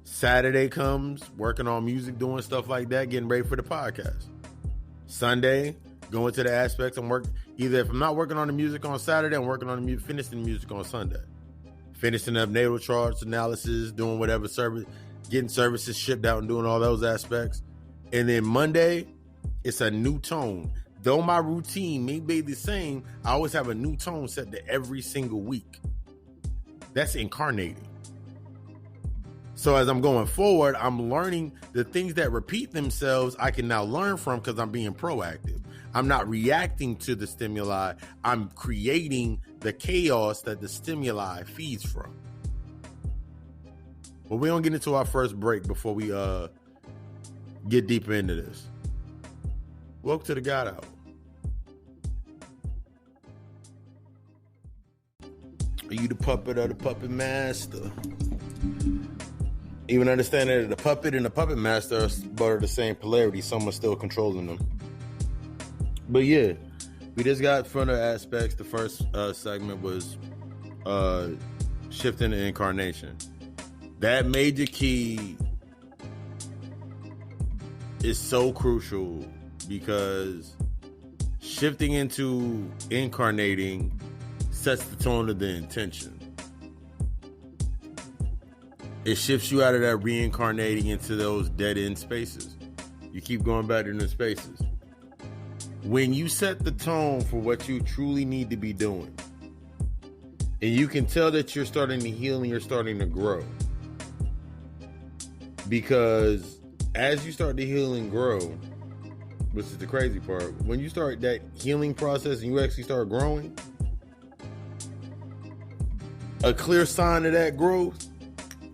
Saturday comes, working on music, doing stuff like that, getting ready for the podcast. Sunday, going to the aspects I'm working. Either if I'm not working on the music on Saturday, I'm working on finishing the music on Sunday. Finishing up natal charts, analysis, doing whatever service, getting services shipped out and doing all those aspects. And then Monday, it's a new tone. Though my routine may be the same, I always have a new tone set to every single week. That's incarnating. So as I'm going forward, I'm learning the things that repeat themselves. I can now learn from because I'm being proactive. I'm not reacting to the stimuli. I'm creating the chaos that the stimuli feeds from. But we're going to get into our first break before we get deeper into this. Welcome to the God Hour. Are you the puppet or the puppet master? Even understanding that the puppet and the puppet master are the same polarity, someone's still controlling them. But yeah, we just got further aspects. The first segment was shifting to incarnation. That major key is so crucial because shifting into incarnating sets the tone of the intention. It shifts you out of that reincarnating into those dead-end spaces. You keep going back into spaces. When you set the tone for what you truly need to be doing, and you can tell that you're starting to heal and you're starting to grow. Because as you start to heal and grow, which is the crazy part, when you start that healing process and you actually start growing, a clear sign of that growth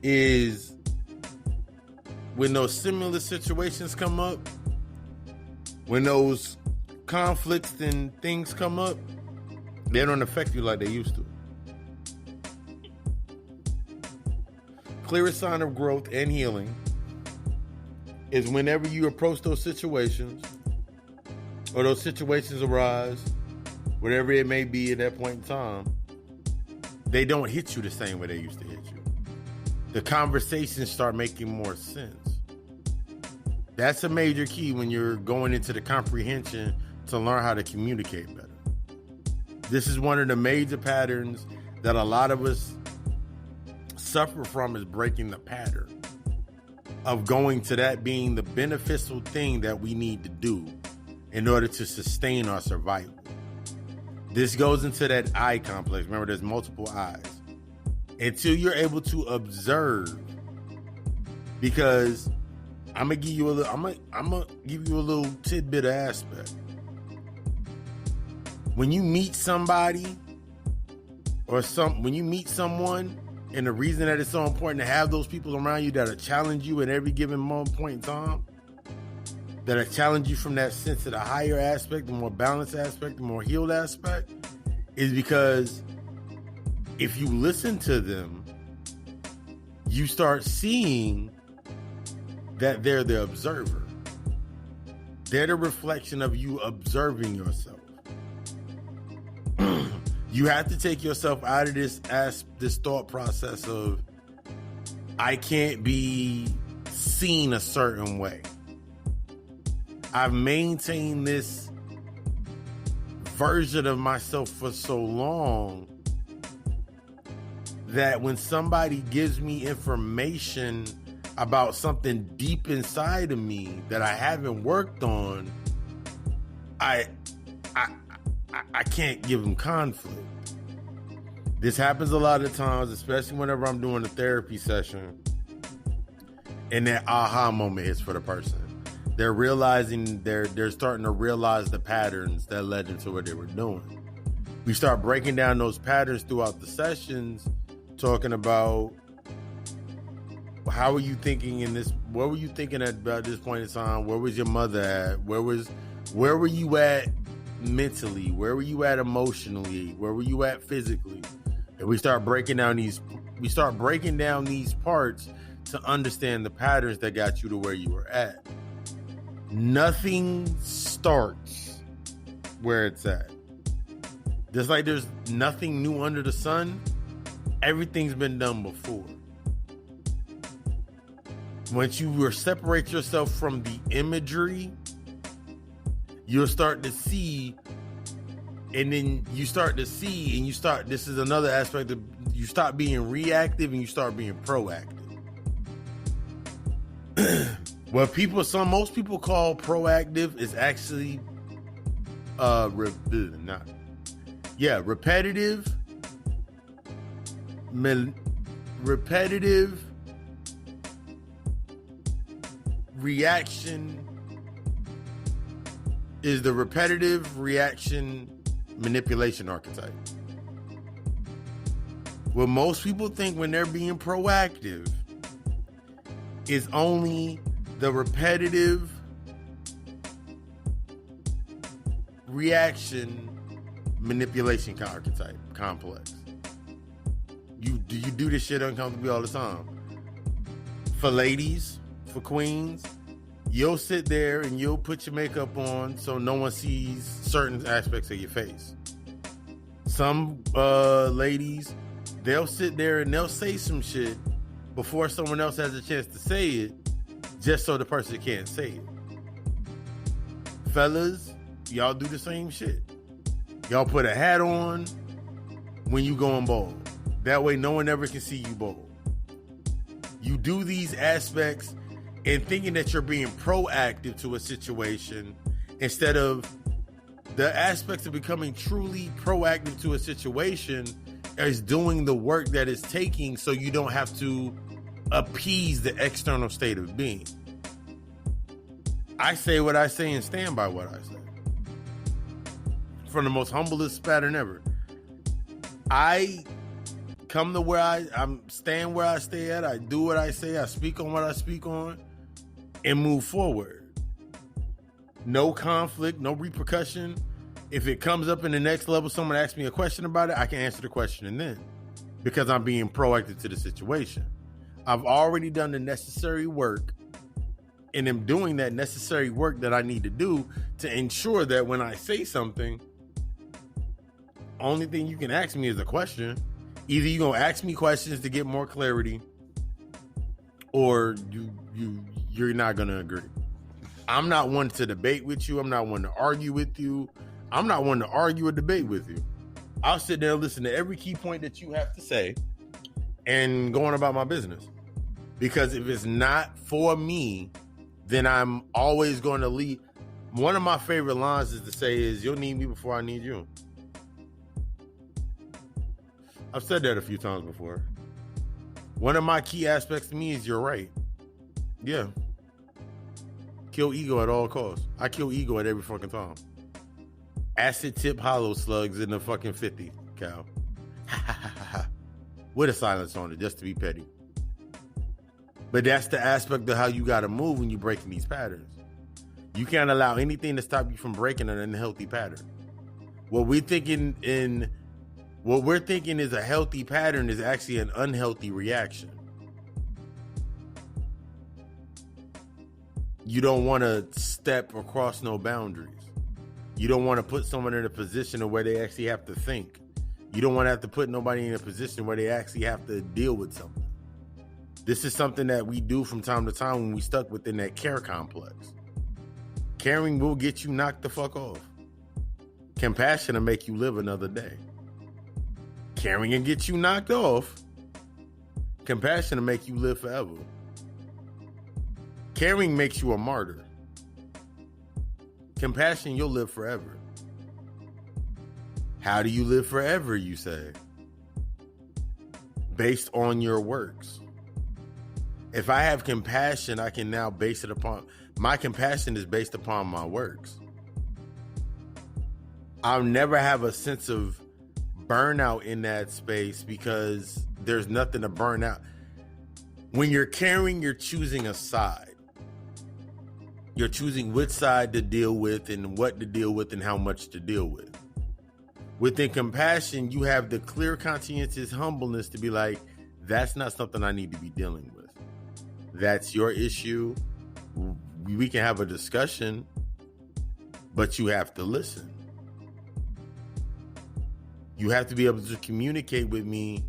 is when those similar situations come up, when those conflicts and things come up, they don't affect you like they used to. Clearest sign of growth and healing is whenever you approach those situations or those situations arise, whatever it may be at that point in time, they don't hit you the same way they used to hit you. The conversations start making more sense. That's a major key when you're going into the comprehension to learn how to communicate better. This is one of the major patterns that a lot of us suffer from, is breaking the pattern of going to that being the beneficial thing that we need to do in order to sustain our survival. This goes into that I complex. Remember, there's multiple I's. Until you're able to observe, because I'm gonna give you a little tidbit of aspect. When you meet somebody when you meet someone, and the reason that it's so important to have those people around you that challenge you at every given point in time, that challenge you from that sense of the higher aspect, the more balanced aspect, the more healed aspect, is because if you listen to them, you start seeing that they're the observer. They're the reflection of you observing yourself. You have to take yourself out of this thought process of, I can't be seen a certain way. I've maintained this version of myself for so long that when somebody gives me information about something deep inside of me that I haven't worked on, I can't give them conflict. This happens a lot of times, especially whenever I'm doing a therapy session and that aha moment hits for the person. They're realizing, they're starting to realize the patterns that led into what they were doing. We start breaking down those patterns throughout the sessions, talking about how were you thinking in this, what were you thinking at about this point in time? Where was your mother at? Where were you at mentally? Where were you at emotionally? Where were you at physically? And we start breaking down these parts to understand the patterns that got you to where you were at. Nothing starts where it's at. Just like there's nothing new under the sun, everything's been done before. Once you separate yourself from the imagery, you'll start to see, and then you start to see, and this is another aspect of, you stop being reactive and you start being proactive. What most people call proactive is actually repetitive reaction is the repetitive reaction manipulation archetype. What most people think when they're being proactive is only the repetitive reaction manipulation archetype complex. You do this shit uncomfortably all the time. For ladies, for queens, you'll sit there and you'll put your makeup on so no one sees certain aspects of your face. Some ladies, they'll sit there and they'll say some shit before someone else has a chance to say it, just so the person can't say it. Fellas, y'all do the same shit. Y'all put a hat on when you going bald. That way no one ever can see you bald. You do these aspects and thinking that you're being proactive to a situation instead of the aspects of becoming truly proactive to a situation is doing the work that it's taking so you don't have to appease the external state of being. I say what I say and stand by what I say. From the most humblest pattern ever. I come to where I'm stand where I stay at. I do what I say. I speak on what I speak on and move forward. No conflict, no repercussion. If it comes up in the next level, someone asks me a question about it, I can answer the question and then, because I'm being proactive to the situation. I've already done the necessary work, and am doing that necessary work that I need to do to ensure that when I say something, only thing you can ask me is a question. Either you're gonna ask me questions to get more clarity, or you're not gonna agree. I'm not one to debate with you. I'm not one to argue with you. I'm not one to argue or debate with you. I'll sit there and listen to every key point that you have to say and go on about my business. Because if it's not for me, then I'm always going to leave. One of my favorite lines is to say is, you'll need me before I need you. I've said that a few times before. One of my key aspects to me is you're right. Yeah. Kill ego at all costs. I kill ego at every fucking time. Acid tip hollow slugs in the fucking 50 cal. With a silence on it, just to be petty. But that's the aspect of how you got to move when you're breaking these patterns. You can't allow anything to stop you from breaking an unhealthy pattern. What we're thinking is a healthy pattern is actually an unhealthy reaction. You don't want to step across no boundaries. You don't want to put someone in a position where they actually have to think. You don't want to have to put nobody in a position where they actually have to deal with something. This is something that we do from time to time when we stuck within that care complex. Caring will get you knocked the fuck off. Compassion will make you live another day. Caring and get you knocked off. Compassion will make you live forever. Caring makes you a martyr. Compassion, you'll live forever. How do you live forever, you say? based on your works. If I have compassion, I can now base it upon, my compassion is based upon my works. I'll never have a sense of burnout in that space because there's nothing to burn out. When you're caring, you're choosing a side. You're choosing which side to deal with and what to deal with and how much to deal with. Within compassion, you have the clear conscientious humbleness to be like, that's not something I need to be dealing with. That's your issue. We can have a discussion, but you have to listen. You have to be able to communicate with me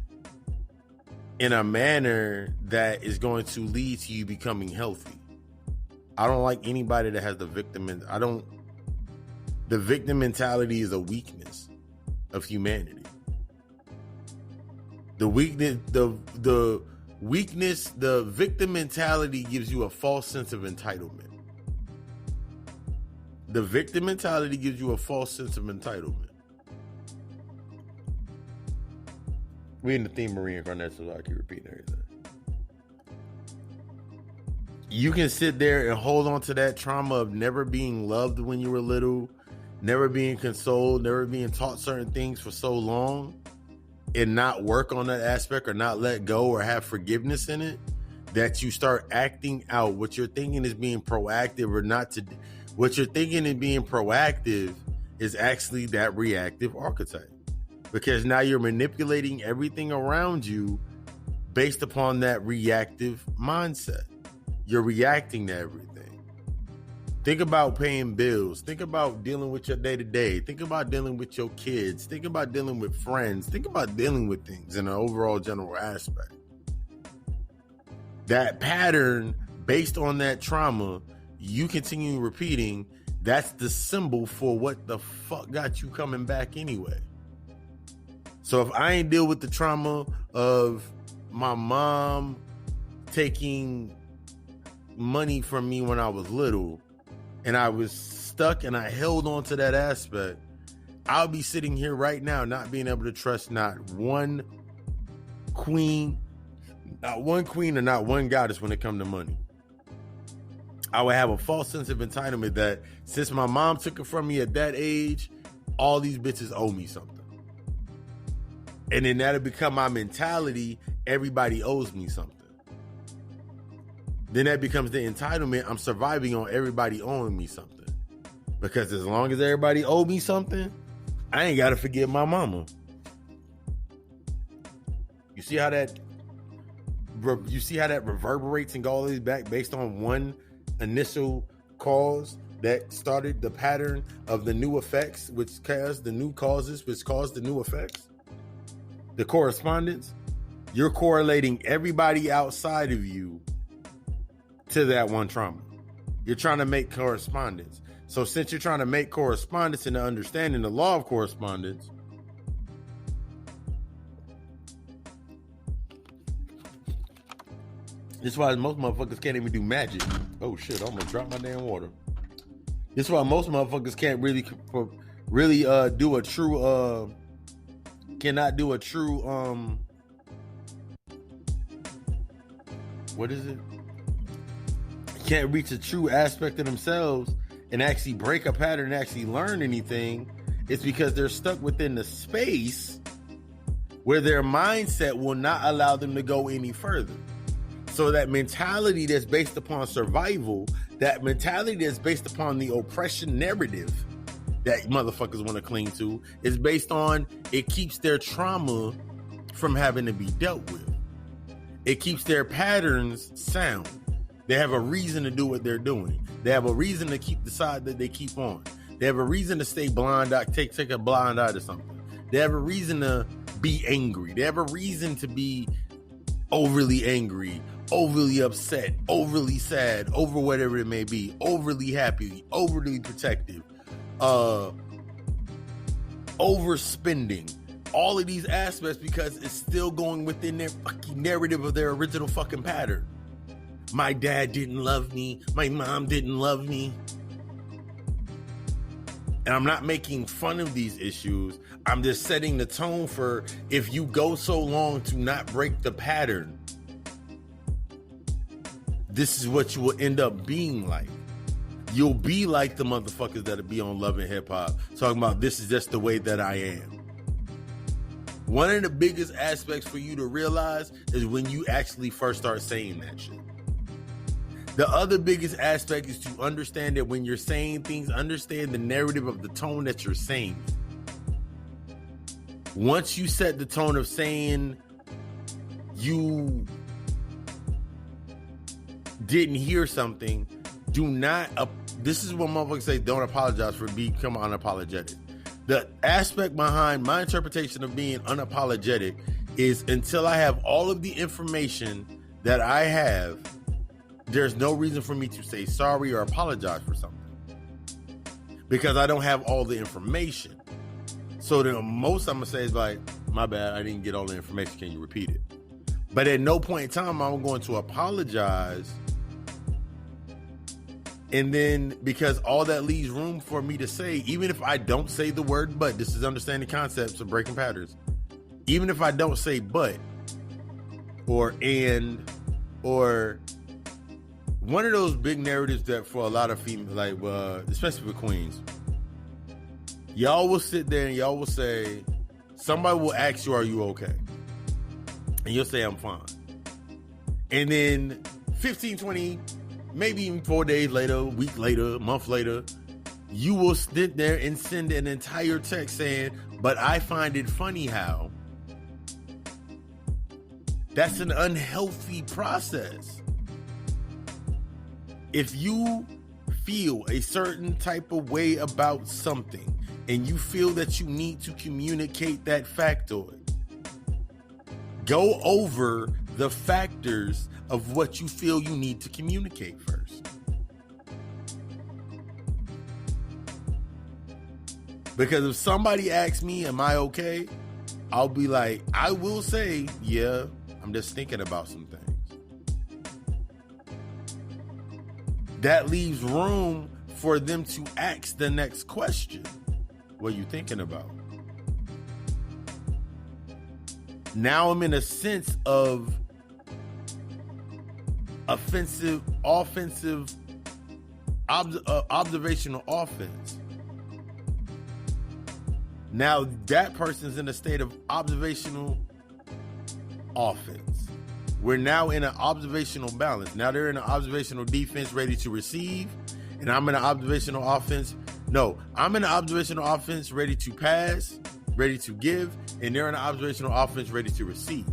in a manner that is going to lead to you becoming healthy. I don't like anybody that has the victim. The victim mentality is a weakness of humanity. The victim mentality gives you a false sense of entitlement. The victim mentality gives you a false sense of entitlement. We in the theme of reincarnation, so I keep repeating everything. You can sit there and hold on to that trauma of never being loved when you were little, never being consoled, never being taught certain things for so long, and not work on that aspect or not let go or have forgiveness in it, that you start acting out what you're thinking is being proactive or not to. What you're thinking is being proactive is actually that reactive archetype. Because now you're manipulating everything around you based upon that reactive mindset. You're reacting to everything. Think about paying bills. Think about dealing with your day-to-day. Think about dealing with your kids. Think about dealing with friends. Think about dealing with things in an overall general aspect. That pattern based on that trauma, you continue repeating, that's the symbol for what the fuck got you coming back anyway. So if I ain't deal with the trauma of my mom taking money from me when I was little and I was stuck and I held on to that aspect, I'll be sitting here right now not being able to trust not one queen or not one goddess when it comes to money. I would have a false sense of entitlement that since my mom took it from me at that age, all these bitches owe me something. And then that'll become my mentality. Everybody owes me something. Then that becomes the entitlement. I'm surviving on everybody owing me something. Because as long as everybody owe me something, I ain't got to forgive my mama. You see how that reverberates and goes all the way back based on one initial cause that started the pattern of the new effects, which caused the new causes, which caused the new effects? The correspondence, you're correlating everybody outside of you to that one trauma. You're trying to make correspondence. So since you're trying to make correspondence and understanding the law of correspondence, this is why most motherfuckers can't even do magic. Oh shit, I'm gonna drop my damn water. This is why most motherfuckers can't really do a true cannot do a true what is it? Can't reach a true aspect of themselves and actually break a pattern and actually learn anything. It's because they're stuck within the space where their mindset will not allow them to go any further. So that mentality that's based upon survival, that mentality that's based upon the oppression narrative that motherfuckers want to cling to, is based on, it keeps their trauma from having to be dealt with. It keeps their patterns sound. They have a reason to do what they're doing. They have a reason to keep the side that they keep on. They have a reason to stay blind, take a blind eye to something. They have a reason to be angry. They have a reason to be overly angry, overly upset, overly sad, over whatever it may be, overly happy, overly protective, overspending, all of these aspects, because it's still going within their fucking narrative of their original fucking pattern. My dad didn't love me. My mom didn't love me. And I'm not making fun of these issues. I'm just setting the tone for if you go so long to not break the pattern, this is what you will end up being like. You'll be like the motherfuckers that'll be on Love and Hip Hop talking about this is just the way that I am. One of the biggest aspects for you to realize is when you actually first start saying that shit. The other biggest aspect is to understand that when you're saying things, understand the narrative of the tone that you're saying. Once you set the tone of saying you didn't hear something, do not, this is what motherfuckers say, don't apologize for become unapologetic. The aspect behind my interpretation of being unapologetic is until I have all of the information that I have, there's no reason for me to say sorry or apologize for something because I don't have all the information. So the most I'm going to say is like, my bad, I didn't get all the information. Can you repeat it? But at no point in time I'm going to apologize. And then because all that leaves room for me to say, even if I don't say the word but, this is understanding concepts of breaking patterns. Even if I don't say but or and or one of those big narratives that for a lot of females, like especially with queens, y'all will sit there and y'all will say, somebody will ask you, are you okay? And you'll say, I'm fine. And then 15, 20, maybe even 4 days later, a week later, a month later, you will sit there and send an entire text saying, but I find it funny how. That's an unhealthy process. If you feel a certain type of way about something and you feel that you need to communicate that factoid, go over the factors of what you feel you need to communicate first. Because if somebody asks me, am I okay? I'll be like, I will say, yeah, I'm just thinking about some things. That leaves room for them to ask the next question. What are you thinking about? Now I'm in a sense of offensive, observational offense. Now that person's in a state of observational offense. We're now in an observational balance. Now they're in an observational defense ready to receive, and I'm in an observational offense. No, I'm in an observational offense ready to pass, ready to give, and they're in an observational offense ready to receive.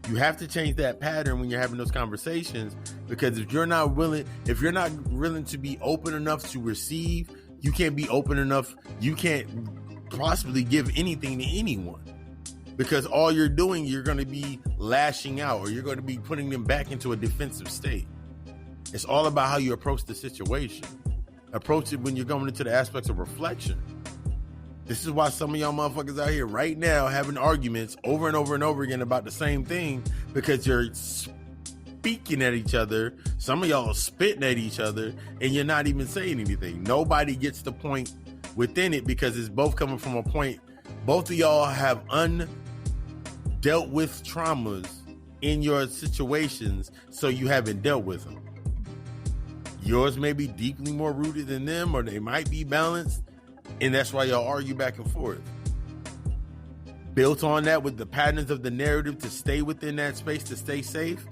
You have to change that pattern when you're having those conversations, because if you're not willing to be open enough to receive, you can't be open enough. You can't possibly give anything to anyone. Because all you're doing, you're going to be lashing out, or you're going to be putting them back into a defensive state. It's all about how you approach the situation. Approach it when you're going into the aspects of reflection. This is why some of y'all motherfuckers out here right now having arguments over and over and over again about the same thing, because you're speaking at each other. Some of y'all are spitting at each other and you're not even saying anything. Nobody gets the point within it, because it's both coming from a point. Both of y'all have dealt with traumas in your situations, so you haven't dealt with them. Yours may be deeply more rooted than them, or they might be balanced, and that's why y'all argue back and forth. Built on that with the patterns of the narrative to stay within that space, to stay safe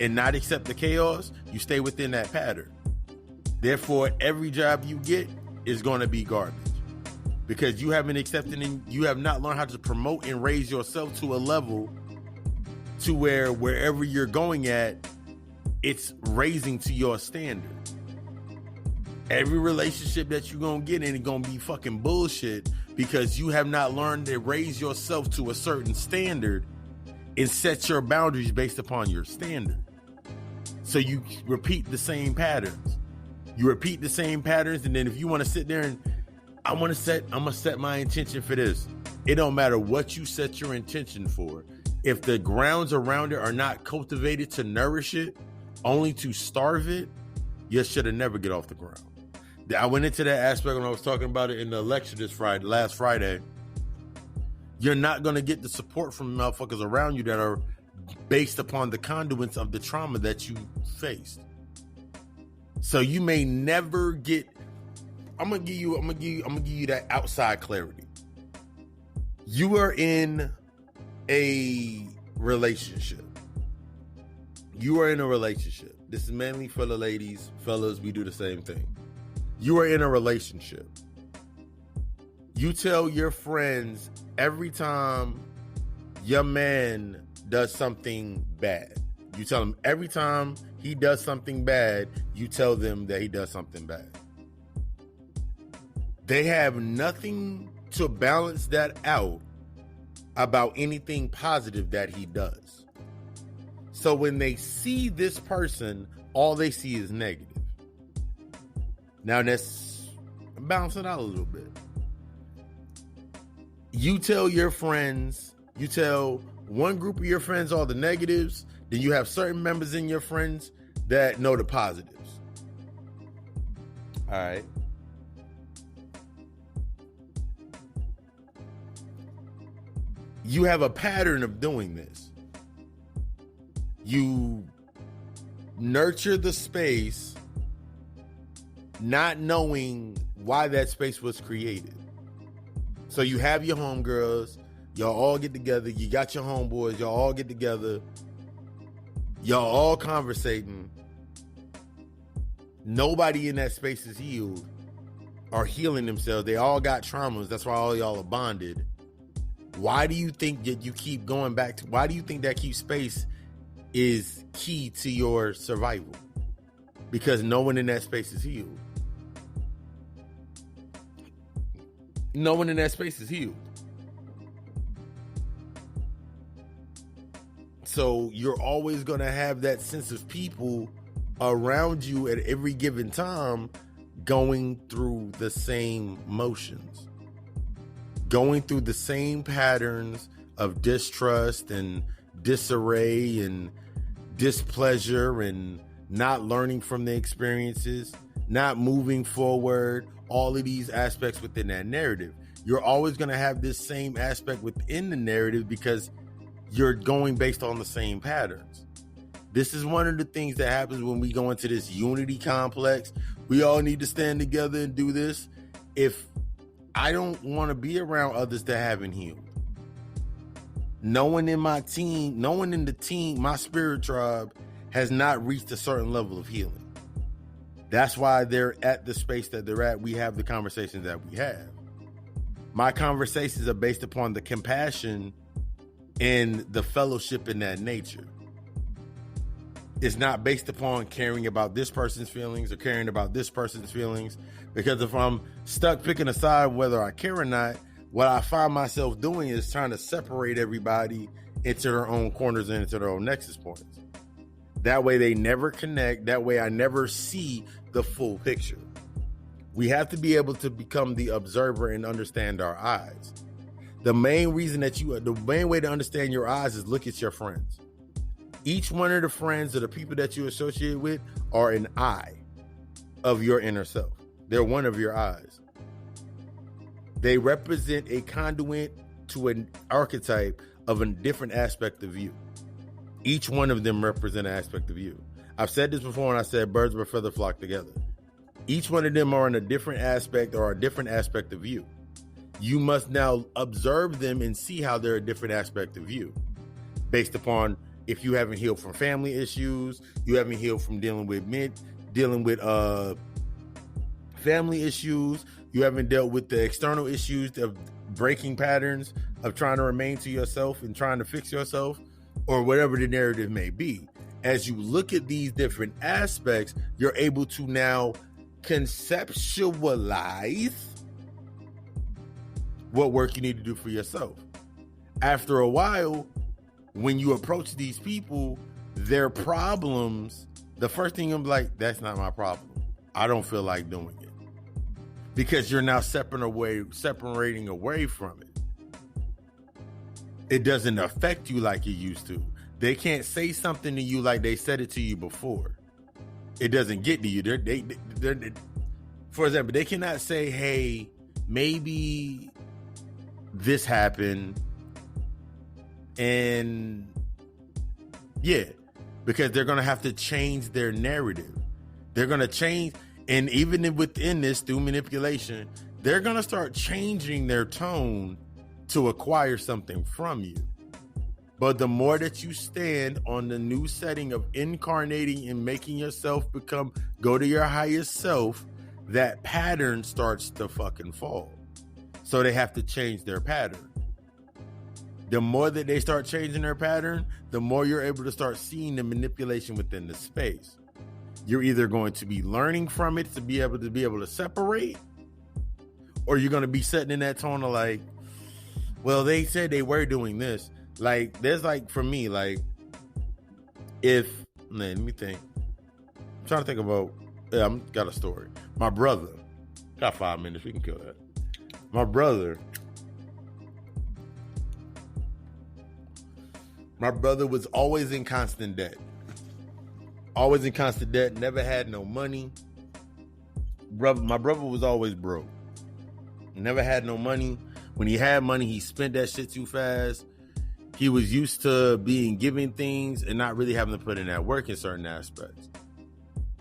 and not accept the chaos, you stay within that pattern. Therefore, every job you get is going to be garbage. Because you haven't accepted and you have not learned how to promote and raise yourself to a level to where wherever you're going at, it's raising to your standard. Every relationship that you're going to get in is going to be fucking bullshit, because you have not learned to raise yourself to a certain standard and set your boundaries based upon your standard. So you repeat the same patterns. You repeat the same patterns, and then if you want to sit there and I'm gonna set my intention for this. It don't matter what you set your intention for. If the grounds around it are not cultivated to nourish it, only to starve it, you should have never get off the ground. I went into that aspect when I was talking about it in the lecture last Friday. You're not going to get the support from motherfuckers around you that are based upon the conduits of the trauma that you faced. So you may never get. I'm gonna give you that outside clarity. You are in a relationship. You are in a relationship. This is mainly for the ladies. Fellas, we do the same thing. You are in a relationship. You tell your friends every time your man does something bad. You tell him every time he does something bad, you tell them that he does something bad. They have nothing to balance that out about anything positive that he does. So when they see this person, all they see is negative. Now let's balance it out a little bit. You tell your friends, you tell one group of your friends all the negatives, then you have certain members in your friends that know the positives. All right. You have a pattern of doing this. You nurture the space, not knowing why that space was created. So you have your homegirls, y'all all get together, you got your homeboys, y'all all get together, y'all all conversating. Nobody in that space is healed or healing themselves. They all got traumas. That's why all y'all are bonded. Why do you think that you keep going back to, why do you think that keep space is key to your survival? Because no one in that space is healed. No one in that space is healed. So you're always going to have that sense of people around you at every given time going through the same motions, going through the same patterns of distrust and disarray and displeasure and not learning from the experiences, not moving forward, all of these aspects within that narrative. You're always going to have this same aspect within the narrative because you're going based on the same patterns. This is one of the things that happens when we go into this unity complex. We all need to stand together and do this. If I don't want to be around others that haven't healed, no one in my team, no one in the team, my spirit tribe has not reached a certain level of healing. That's why they're at the space that they're at. We have the conversations that we have. My conversations are based upon the compassion and the fellowship in that nature. It's not based upon caring about this person's feelings or caring about this person's feelings. Because if I'm stuck picking a side whether I care or not, what I find myself doing is trying to separate everybody into their own corners and into their own nexus points. That way they never connect. That way I never see the full picture. We have to be able to become the observer and understand our eyes. The main way to understand your eyes is look at your friends. Each one of the friends or the people that you associate with are an eye of your inner self. They're one of your eyes. They represent a conduit to an archetype of a different aspect of you. Each one of them represent an aspect of you. I've said this before and I said birds of a feather flock together. Each one of them are in a different aspect or a different aspect of you. You must now observe them and see how they're a different aspect of you based upon if you haven't healed from family issues, you haven't healed from dealing with family issues, you haven't dealt with the external issues of breaking patterns of trying to remain to yourself and trying to fix yourself, or whatever the narrative may be. As you look at these different aspects, you're able to now conceptualize what work you need to do for yourself. After a while, when you approach these people, their problems, the first thing I'm like, that's not my problem. I don't feel like doing it. Because you're now separating away from it. It doesn't affect you like it used to. They can't say something to you like they said it to you before. It doesn't get to you. for example, they cannot say, hey, maybe this happened. And yeah, because they're going to have to change their narrative. They're going to change. And even within this, through manipulation, they're going to start changing their tone to acquire something from you. But the more that you stand on the new setting of incarnating and making yourself go to your highest self, that pattern starts to fucking fall. So they have to change their pattern. The more that they start changing their pattern, the more you're able to start seeing the manipulation within the space. You're either going to be learning from it to be able to separate, or you're going to be setting in that tone of like, well, they said they were doing this. Like, there's like, for me, like, let me think. I'm trying to think about, I've got a story. My brother, got 5 minutes, we can kill that. My brother was always in constant debt. Always in constant debt, never had no money. My brother was always broke. Never had no money. When he had money, he spent that shit too fast. He was used to being given things and not really having to put in that work in certain aspects.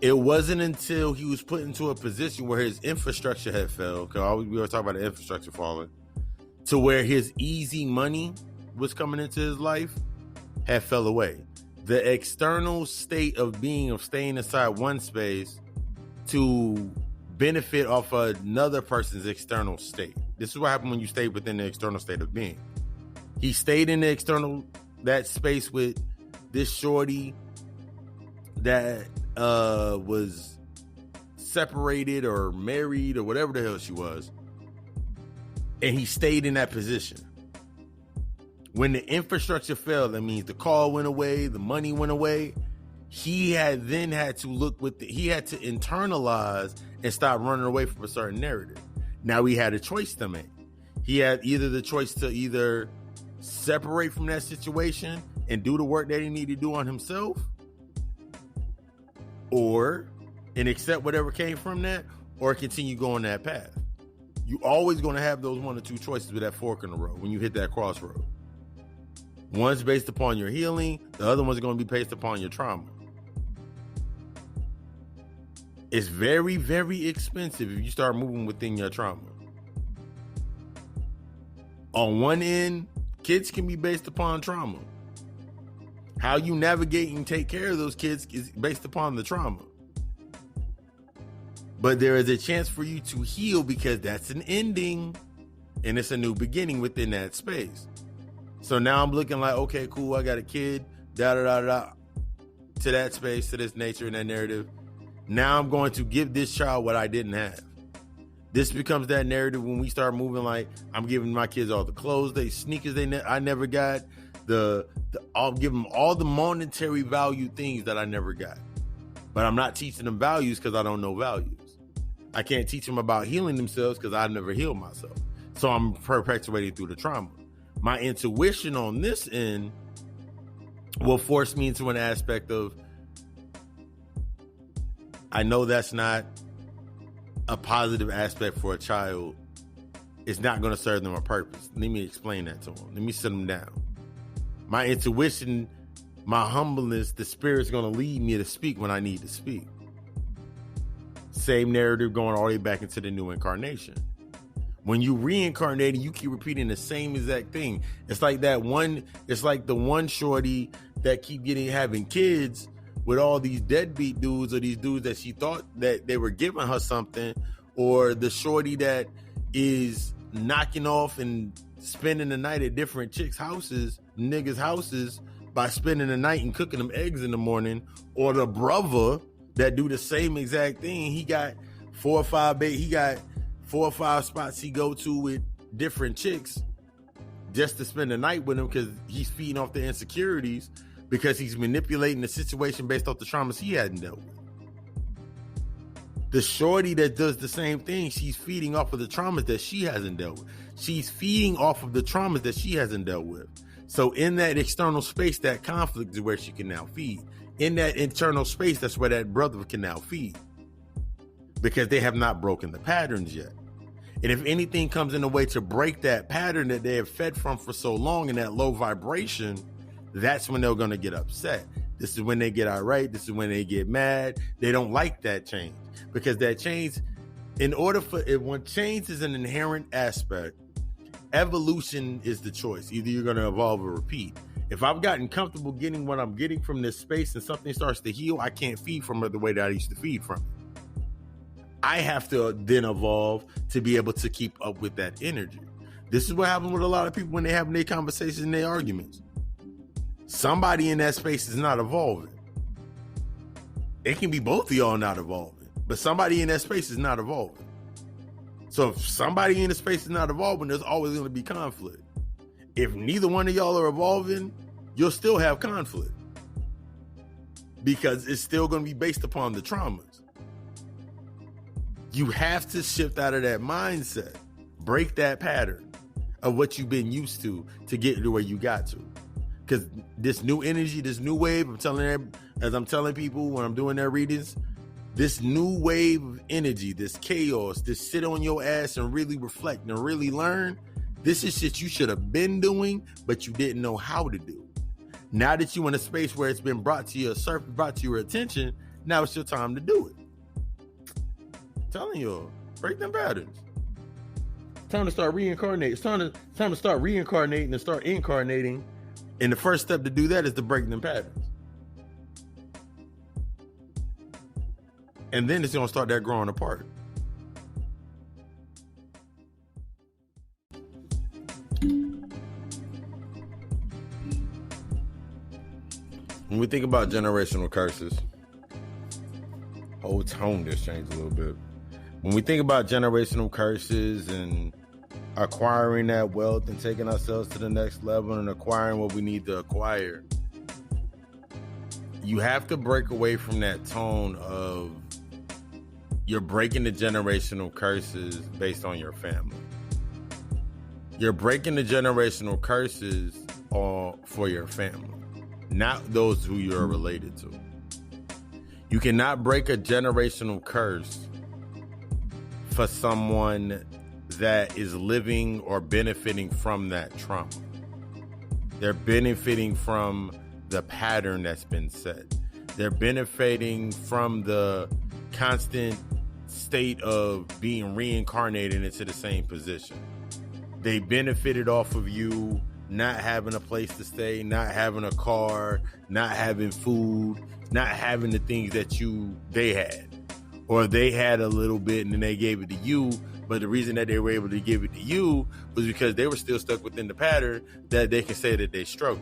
It wasn't until he was put into a position where his infrastructure had failed, because we were talking about the infrastructure falling, to where his easy money was coming into his life, had fell away. The external state of staying inside one space to benefit off another person's external state. This is what happened when you stay within the external state of being. He stayed in that space with this shorty that was separated or married or whatever the hell she was. And he stayed in that position. When the infrastructure failed, that means the car went away, the money went away. He had to internalize and stop running away from a certain narrative. Now he had a choice to make. He had either the choice to either separate from that situation and do the work that he needed to do on himself, and accept whatever came from that, or continue going that path. You always going to have those one or two choices with that fork in the road when you hit that crossroad. One's based upon your healing, the other one's going to be based upon your trauma. It's very, very expensive if you start moving within your trauma. On one end, kids can be based upon trauma. How you navigate and take care of those kids is based upon the trauma. But there is a chance for you to heal because that's an ending and it's a new beginning within that space. So now I'm looking like, okay, cool, I got a kid, to that space, to this nature and that narrative. Now I'm going to give this child what I didn't have. This becomes that narrative when we start moving like, I'm giving my kids all the clothes, sneakers I never got. I'll give them all the monetary value things that I never got. But I'm not teaching them values because I don't know values. I can't teach them about healing themselves because I never healed myself. So I'm perpetuating through the trauma. My intuition on this end will force me into an aspect of, I know that's not a positive aspect for a child. It's not going to serve them a purpose. Let me explain that to them. Let me sit them down. My intuition, my humbleness, the spirit's going to lead me to speak when I need to speak. Same narrative going all the way back into the new incarnation. When you reincarnate, you keep repeating the same exact thing. It's like the one shorty that keep having kids with all these deadbeat dudes, or these dudes that she thought that they were giving her something, or the shorty that is knocking off and spending the night at different chicks' houses, niggas' houses, by spending the night and cooking them eggs in the morning, or the brother that do the same exact thing. He got 4 or 5 spots he go to with different chicks just to spend the night with them because he's feeding off the insecurities, because he's manipulating the situation based off the traumas he hadn't dealt with. The shorty that does the same thing, she's feeding off of the traumas that she hasn't dealt with. She's feeding off of the traumas that she hasn't dealt with. So in that external space, that conflict is where she can now feed. In that internal space, that's where that brother can now feed. because they have not broken the patterns yet. And if anything comes in the way to break that pattern that they have fed from for so long in that low vibration, that's when they're going to get upset. This is when they get irate. This is when they get mad. They don't like that change, because that change, when change is an inherent aspect, evolution is the choice. Either you're going to evolve or repeat. If I've gotten comfortable getting what I'm getting from this space and something starts to heal, I can't feed from it the way that I used to feed from it. I have to then evolve to be able to keep up with that energy. This is what happens with a lot of people when they have their conversations and their arguments. Somebody in that space is not evolving. It can be both of y'all not evolving, but somebody in that space is not evolving. So if somebody in the space is not evolving, there's always going to be conflict. If neither one of y'all are evolving, you'll still have conflict, because it's still going to be based upon the traumas. You have to shift out of that mindset, break that pattern of what you've been used to get to where you got to. Because this new energy, this new wave, I'm telling people when I'm doing their readings, this new wave of energy, this chaos, this sit on your ass and really reflect and really learn, this is shit you should have been doing, but you didn't know how to do. Now that you're in a space where it's been brought to your surface, brought to your attention, now it's your time to do it. I'm telling you, break them patterns. It's time to start reincarnating. It's time to start reincarnating and start incarnating. And the first step to do that is to break them patterns. And then it's going to start that growing apart. When we think about generational curses, whole tone just changed a little bit. When we think about generational curses and acquiring that wealth and taking ourselves to the next level and acquiring what we need to acquire, you have to break away from that tone of you're breaking the generational curses based on your family. You're breaking the generational curses for your family, not those who you're related to. You cannot break a generational curse for someone that is living or benefiting from that trauma. They're benefiting from the pattern that's been set. They're benefiting from the constant state of being reincarnated into the same position. They benefited off of you not having a place to stay, not having a car, not having food, not having the things that they had. Or they had a little bit and then they gave it to you. But the reason that they were able to give it to you was because they were still stuck within the pattern that they can say that they struggled.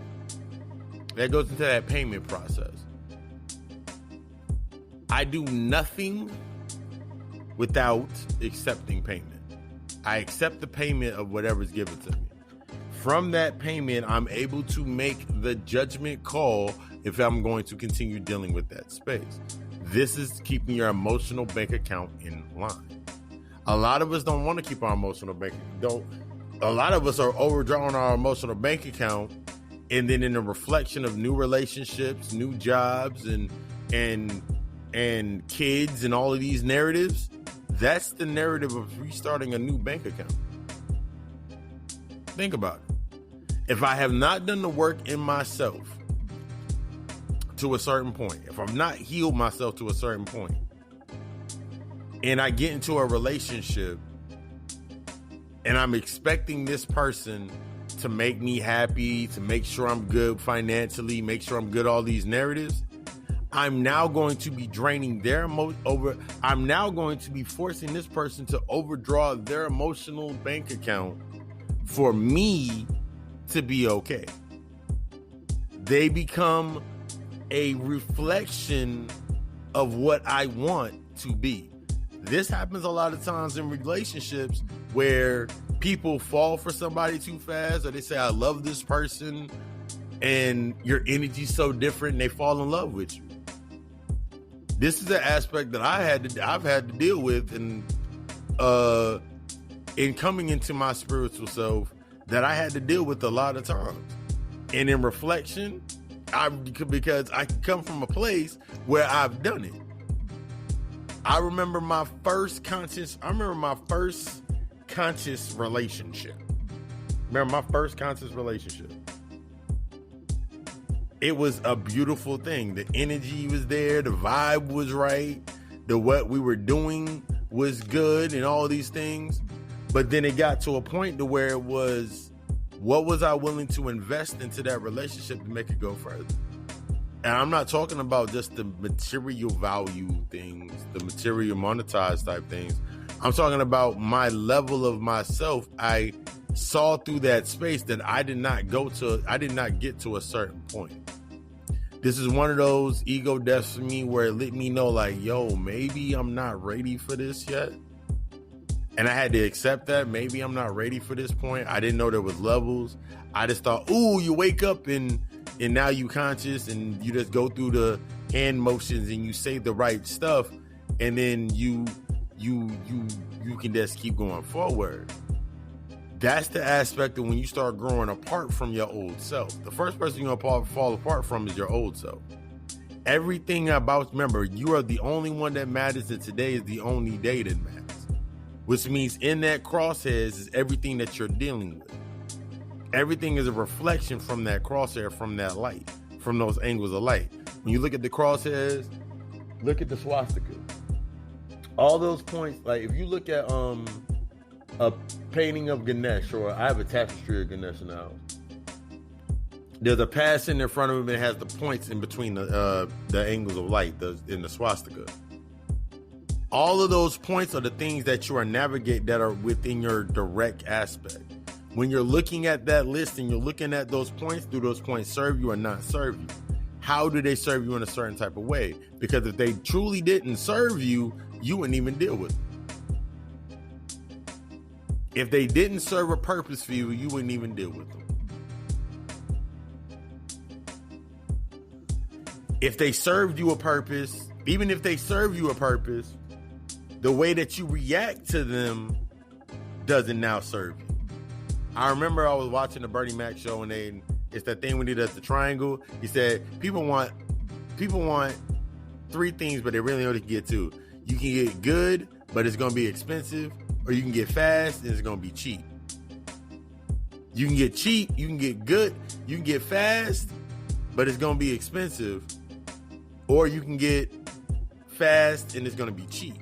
That goes into that payment process. I do nothing without accepting payment. I accept the payment of whatever's given to me. From that payment, I'm able to make the judgment call if I'm going to continue dealing with that space. This is keeping your emotional bank account in line. A lot of us don't want to keep our emotional bank account. A lot of us are overdrawing our emotional bank account, and then in the reflection of new relationships, new jobs, and kids, and all of these narratives, that's the narrative of restarting a new bank account. Think about it. If I have not done the work in myself to a certain point, if I've not healed myself to a certain point, and I get into a relationship and I'm expecting this person to make me happy, to make sure I'm good financially, make sure I'm good, all these narratives, I'm now going to be draining their I'm now going to be forcing this person to overdraw their emotional bank account for me to be okay. They become a reflection of what I want to be. This happens a lot of times in relationships where people fall for somebody too fast, or they say, I love this person, and your energy's so different, and they fall in love with you. This is an aspect that I've had to deal with in coming into my spiritual self, that I had to deal with a lot of times. And in reflection, because I come from a place where I've done it. I remember my first conscious relationship. It was a beautiful thing. The energy was there. The vibe was right. What we were doing was good and all these things. But then it got to a point to where it was, what was I willing to invest into that relationship to make it go further? And I'm not talking about just the material value things, the material monetized type things. I'm talking about my level of myself. I saw through that space that I did not get to a certain point. This is one of those ego deaths for me where it let me know, like, yo, maybe I'm not ready for this yet. And I had to accept that. Maybe I'm not ready for this point. I didn't know there was levels. I just thought, ooh, you wake up and now you conscious and you just go through the hand motions and you say the right stuff. And then you can just keep going forward. That's the aspect of when you start growing apart from your old self. The first person you're going to fall apart from is your old self. Everything remember, you are the only one that matters, and today is the only day that matters. Which means in that crosshairs is everything that you're dealing with. Everything is a reflection from that crosshair, from that light, from those angles of light. When you look at the crosshairs, look at the swastika. All those points, like if you look at a painting of Ganesh, or I have a tapestry of Ganesh now. There's a passing in front of him that has the points in between the angles of light in the swastika. All of those points are the things that you are navigating that are within your direct aspect. When you're looking at that list and you're looking at those points, do those points serve you or not serve you? How do they serve you in a certain type of way? Because if they truly didn't serve you, you wouldn't even deal with them. If they didn't serve a purpose for you, you wouldn't even deal with them. If they served you a purpose, even if they serve you a purpose, the way that you react to them doesn't now serve you. I remember I was watching the Bernie Mac show, and it's that thing when he does the triangle. He said people want three things, but they really only can get two. You can get good, but it's going to be expensive, or you can get fast and it's going to be cheap. You can get cheap, you can get good, you can get fast, but it's going to be expensive, or you can get fast and it's going to be cheap.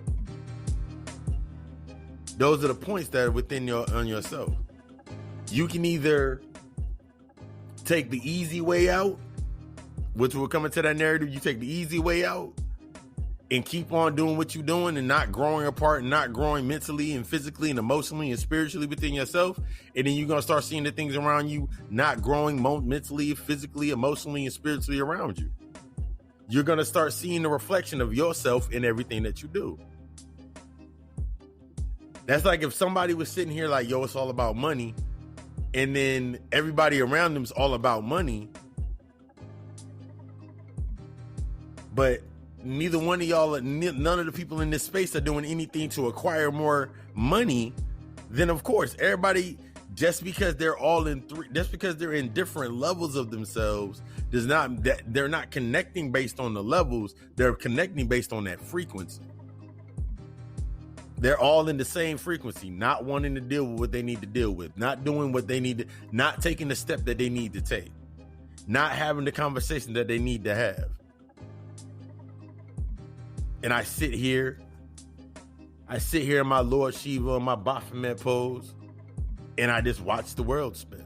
Those are the points that are within yourself. You can either take the easy way out, which will come into that narrative. You take the easy way out and keep on doing what you're doing and not growing apart and not growing mentally and physically and emotionally and spiritually within yourself. And then you're going to start seeing the things around you not growing mentally, physically, emotionally, and spiritually around you. You're going to start seeing the reflection of yourself in everything that you do. That's like if somebody was sitting here like, yo, it's all about money. And then everybody around them's all about money. But neither one of y'all, none of the people in this space are doing anything to acquire more money. Then of course, everybody, just because they're in different levels of themselves, they're not connecting based on the levels. They're connecting based on that frequency. They're all in the same frequency, not wanting to deal with what they need to deal with, not doing what they need to, not taking the step that they need to take, not having the conversation that they need to have. And I sit here in my Lord Shiva, my Baphomet pose, and I just watch the world spin.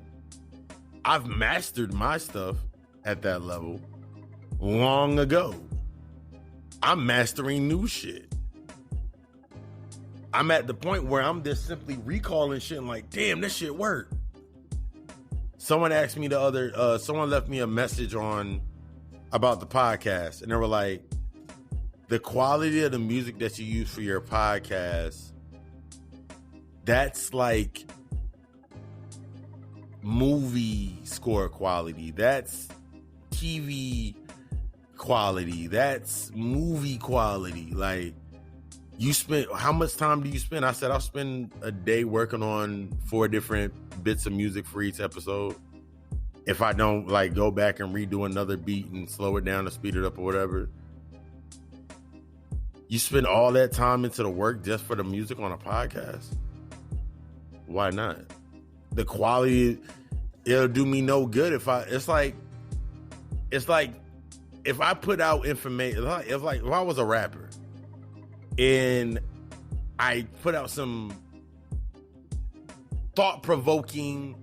I've mastered my stuff at that level long ago. I'm mastering new shit. I'm at the point where I'm just simply recalling shit and like, damn, this shit worked. Someone asked me someone left me a message about the podcast, and they were like, the quality of the music that you use for your podcast, that's like movie score quality. That's TV quality. That's movie quality. Like, how much time do you spend? I said, I'll spend a day working on 4 different bits of music for each episode. If I don't like go back and redo another beat and slow it down or speed it up or whatever. You spend all that time into the work just for the music on a podcast? Why not? The quality, it'll do me no good it's like if I put out information, if I was a rapper and I put out some thought-provoking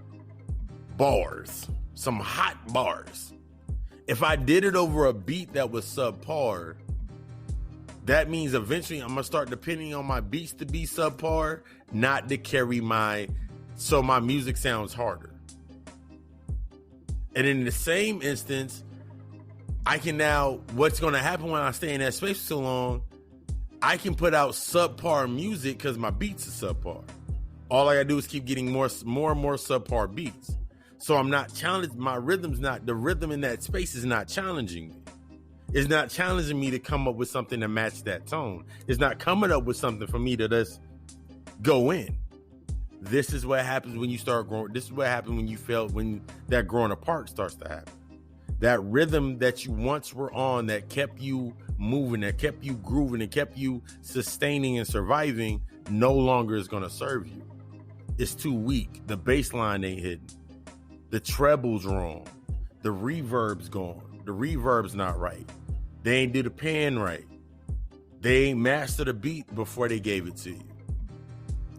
bars, some hot bars. If I did it over a beat that was subpar, that means eventually I'm gonna start depending on my beats to be subpar, not to carry so my music sounds harder. And in the same instance, I can now, what's gonna happen when I stay in that space for so long, I can put out subpar music because my beats are subpar. All I gotta do is keep getting more and more subpar beats. So I'm not challenged. The rhythm in that space is not challenging me. It's not challenging me to come up with something to match that tone. It's not coming up with something for me to just go in. This is what happens when you start growing. This is what happens when you when that growing apart starts to happen. That rhythm that you once were on, that kept you moving, that kept you grooving, that kept you sustaining and surviving, no longer is going to serve you. It's too weak. The bass line ain't hitting. The treble's wrong. The reverb's gone. The reverb's not right. They ain't do the pan right. They ain't mastered the beat before they gave it to you.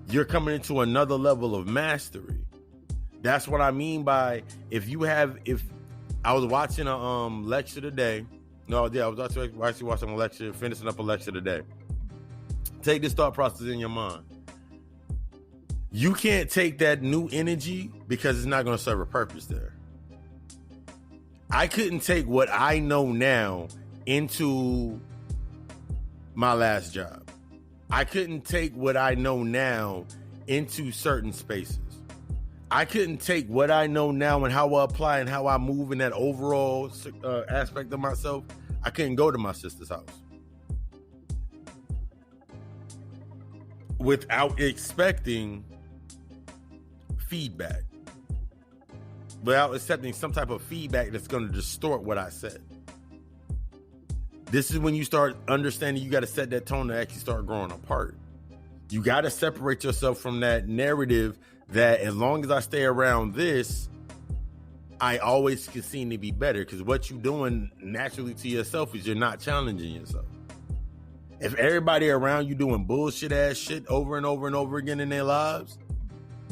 You're coming into another level of mastery. That's what I mean by if I was watching a lecture today. I was actually watching a lecture, finishing up a lecture today. Take this thought process in your mind. You can't take that new energy because it's not going to serve a purpose there. I couldn't take what I know now into my last job. I couldn't take what I know now into certain spaces. I couldn't take what I know now and how I apply and how I move in that overall aspect of myself. I couldn't go to my sister's house without expecting feedback, without accepting some type of feedback that's going to distort what I said. This is when you start understanding you got to set that tone to actually start growing apart. You got to separate yourself from that narrative that as long as I stay around this, I always can seem to be better. Because what you're doing naturally to yourself is you're not challenging yourself. If everybody around you doing bullshit ass shit over and over and over again in their lives,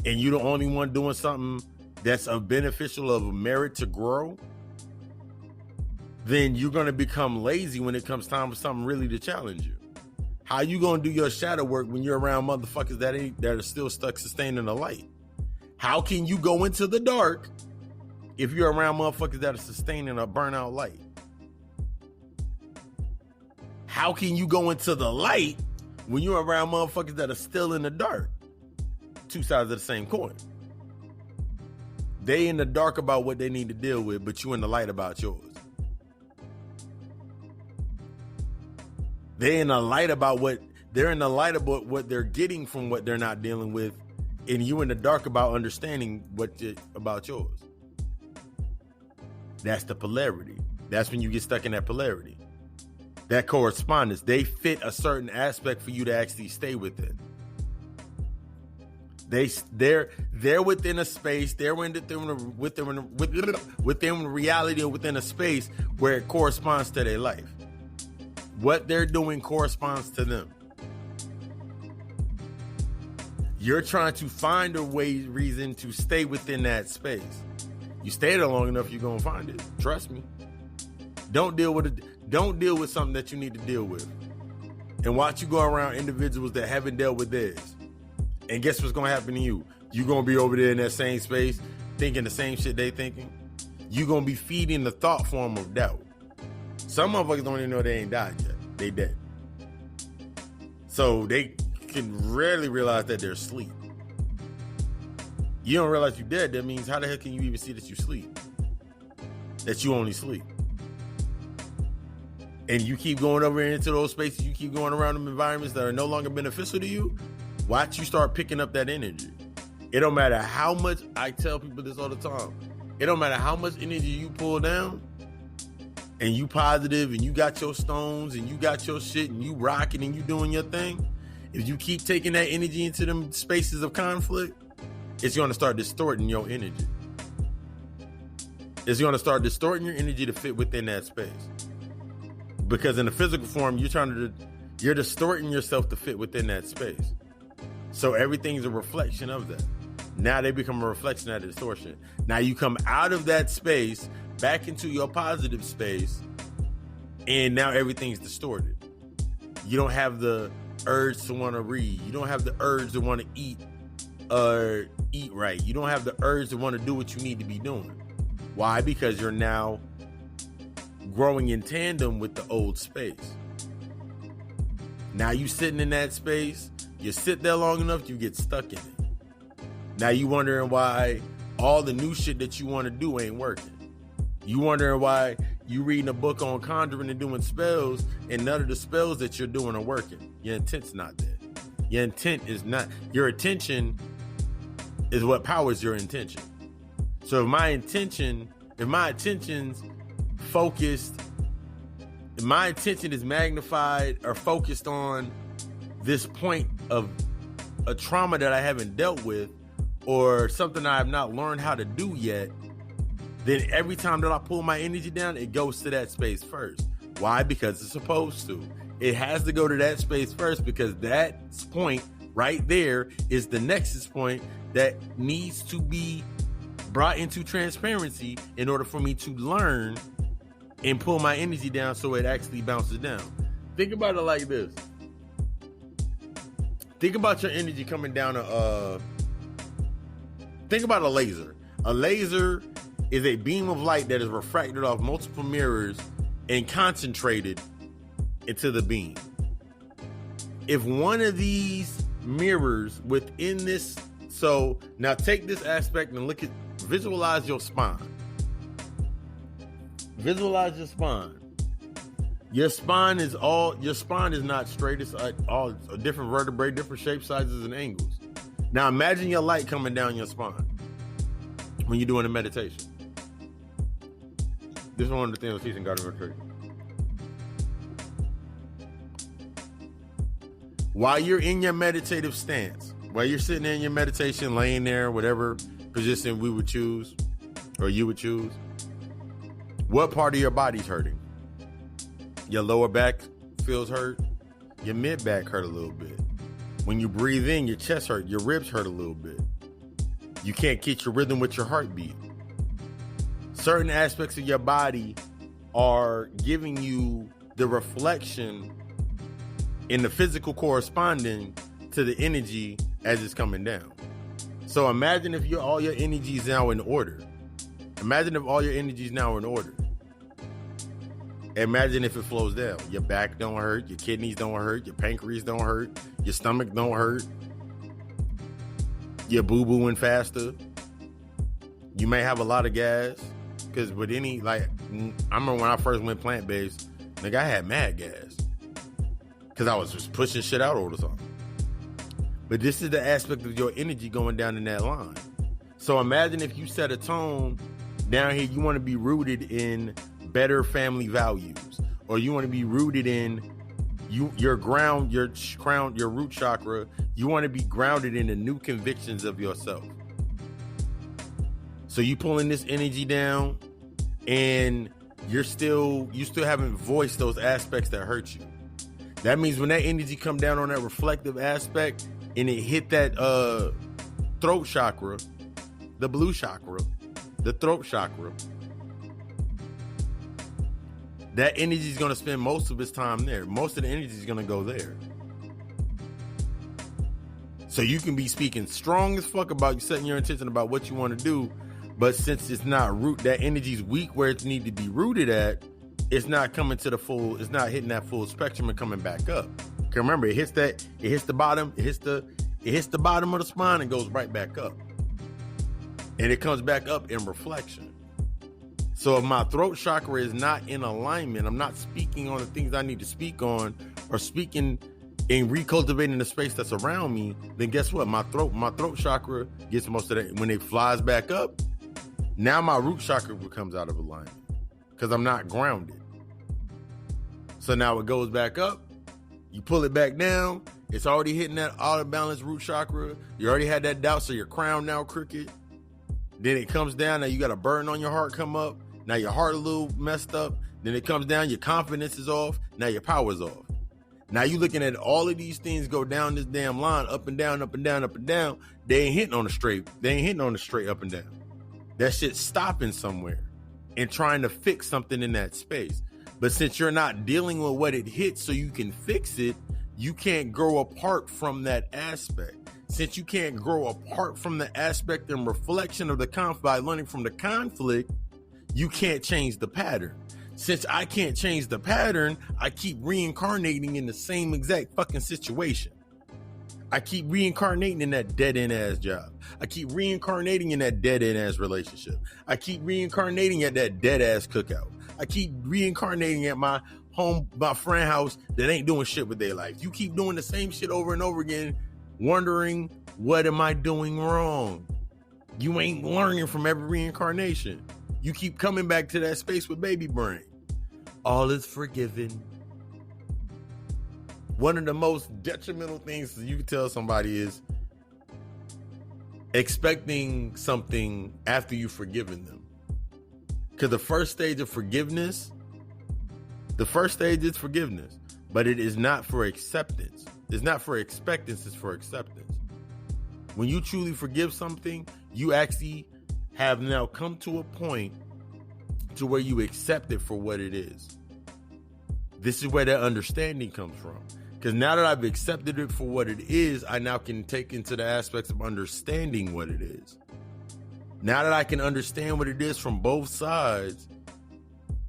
and you're the only one doing something that's of beneficial, of merit to grow, then you're going to become lazy when it comes time for something really to challenge you. How you going to do your shadow work when you're around motherfuckers that are still stuck sustaining the light? How can you go into the dark if you're around motherfuckers that are sustaining a burnout light? How can you go into the light when you're around motherfuckers that are still in the dark? Two sides of the same coin. They in the dark about what they need to deal with, but you in the light about yours. They're in the light about what they're getting from what they're not dealing with, and you in the dark about understanding about yours. That's the polarity. That's when you get stuck in that polarity. That correspondence. They fit a certain aspect for you to actually stay within. They're within a space. They're within reality, or within a space where it corresponds to their life. What they're doing corresponds to them. You're trying to find a reason to stay within that space. You stay there long enough, you're gonna find it. Trust me. Don't deal with something that you need to deal with. And watch you go around individuals that haven't dealt with theirs. And guess what's gonna happen to you? You're gonna be over there in that same space, thinking the same shit they thinking. You're gonna be feeding the thought form of doubt. Some motherfuckers don't even know they ain't died yet. They dead. So they can rarely realize that they're asleep. You don't realize you're dead. That means how the hell can you even see that you sleep? That you only sleep. And you keep going over into those spaces, you keep going around them environments that are no longer beneficial to you, watch you start picking up that energy. It don't matter how much, I tell people this all the time, it don't matter how much energy you pull down, and you positive and you got your stones and you got your shit and you rocking and you doing your thing, if you keep taking that energy into them spaces of conflict, it's going to start distorting your energy. It's going to start distorting your energy to fit within that space. Because in the physical form, you're distorting yourself to fit within that space. So everything's a reflection of that. Now they become a reflection of that distortion. Now you come out of that space back into your positive space, and now everything's distorted. You don't have the urge to want to read. You don't have the urge to want to eat right. You don't have the urge to want to do what you need to be doing. Why? Because you're now growing in tandem with the old space. Now you sitting in that space, you sit there long enough, you get stuck in it. Now you wondering why all the new shit that you want to do ain't working. You wondering why you reading a book on conjuring and doing spells and none of the spells that you're doing are working. Your intent's not there. Your intent is not, your attention is what powers your intention. So if my attention's focused, if my attention is magnified or focused on this point of a trauma that I haven't dealt with or something I have not learned how to do yet, then every time that I pull my energy down, it goes to that space first. Why? Because it's supposed to. It has to go to that space first because that point right there is the nexus point that needs to be brought into transparency in order for me to learn and pull my energy down so it actually bounces down. Think about it like this. Think about your energy coming down think about a laser. A laser is a beam of light that is refracted off multiple mirrors and concentrated into the beam. If one of these mirrors within this, so now take this aspect and visualize your spine. Visualize your spine. Your spine is not straight. It's all different vertebrae, different shapes, sizes, and angles. Now imagine your light coming down your spine when you're doing a meditation. This is one of the things we're teaching God of Retreat. While you're in your meditative stance, while you're sitting there in your meditation, laying there, whatever position we would choose, or you would choose, what part of your body's hurting? Your lower back feels hurt. Your mid back hurt a little bit. When you breathe in, your chest hurt. Your ribs hurt a little bit. You can't get your rhythm with your heartbeat. Certain aspects of your body are giving you the reflection in the physical corresponding to the energy as it's coming down. So imagine if all your energy is now in order. Imagine if all your energy is now in order. Imagine if it flows down. Your back don't hurt, your kidneys don't hurt, your pancreas don't hurt, your stomach don't hurt, you're boo-booing faster. You may have a lot of gas. Because with I remember when I first went plant-based, nigga, I had mad gas. Because I was just pushing shit out all the time. But this is the aspect of your energy going down in that line. So imagine if you set a tone down here, you want to be rooted in better family values, or you want to be rooted in your root chakra. You want to be grounded in the new convictions of yourself. So you pulling this energy down, and you still haven't voiced those aspects that hurt you. That means when that energy come down on that reflective aspect, and it hit that throat chakra, the blue chakra, the throat chakra, that energy is going to spend most of its time there. Most of the energy is going to go there. So you can be speaking strong as fuck about you setting your intention about what you want to do, but since it's not that energy's weak where it need to be rooted at, it's not coming to the full, it's not hitting that full spectrum and coming back up. Okay, remember, it hits the bottom of the spine and goes right back up. And it comes back up in reflection. So if my throat chakra is not in alignment, I'm not speaking on the things I need to speak on, or speaking and recultivating the space that's around me, then guess what? My throat chakra gets most of that. When it flies back up, now my root chakra becomes out of alignment because I'm not grounded. So now it goes back up. You pull it back down. It's already hitting that out of balance root chakra. You already had that doubt, so your crown now crooked. Then it comes down. Now you got a burden on your heart come up. Now your heart a little messed up. Then it comes down. Your confidence is off. Now your power's off. Now you looking at all of these things go down this damn line, up and down, up and down, up and down. They ain't hitting on the straight. They ain't hitting on the straight up and down. That shit's stopping somewhere and trying to fix something in that space. But since you're not dealing with what it hits so you can fix it, you can't grow apart from that aspect. Since you can't grow apart from the aspect and reflection of the conflict by learning from the conflict, you can't change the pattern. Since I can't change the pattern, I keep reincarnating in the same exact fucking situation. I keep reincarnating in that dead-end ass job. I keep reincarnating in that dead-end ass relationship. I keep reincarnating at that dead-ass cookout. I keep reincarnating at my friend house that ain't doing shit with their life. You keep doing the same shit over and over again, wondering, what am I doing wrong? You ain't learning from every reincarnation. You keep coming back to that space with baby brain. All is forgiven. One of the most detrimental things you can tell somebody is expecting something after you've forgiven them. Because the first stage of forgiveness, is forgiveness, but it is not for acceptance. It's not for expectance, it's for acceptance. When you truly forgive something, you actually have now come to a point to where you accept it for what it is. This is where that understanding comes from. Because now that I've accepted it for what it is, I now can take into the aspects of understanding what it is. Now that I can understand what it is from both sides,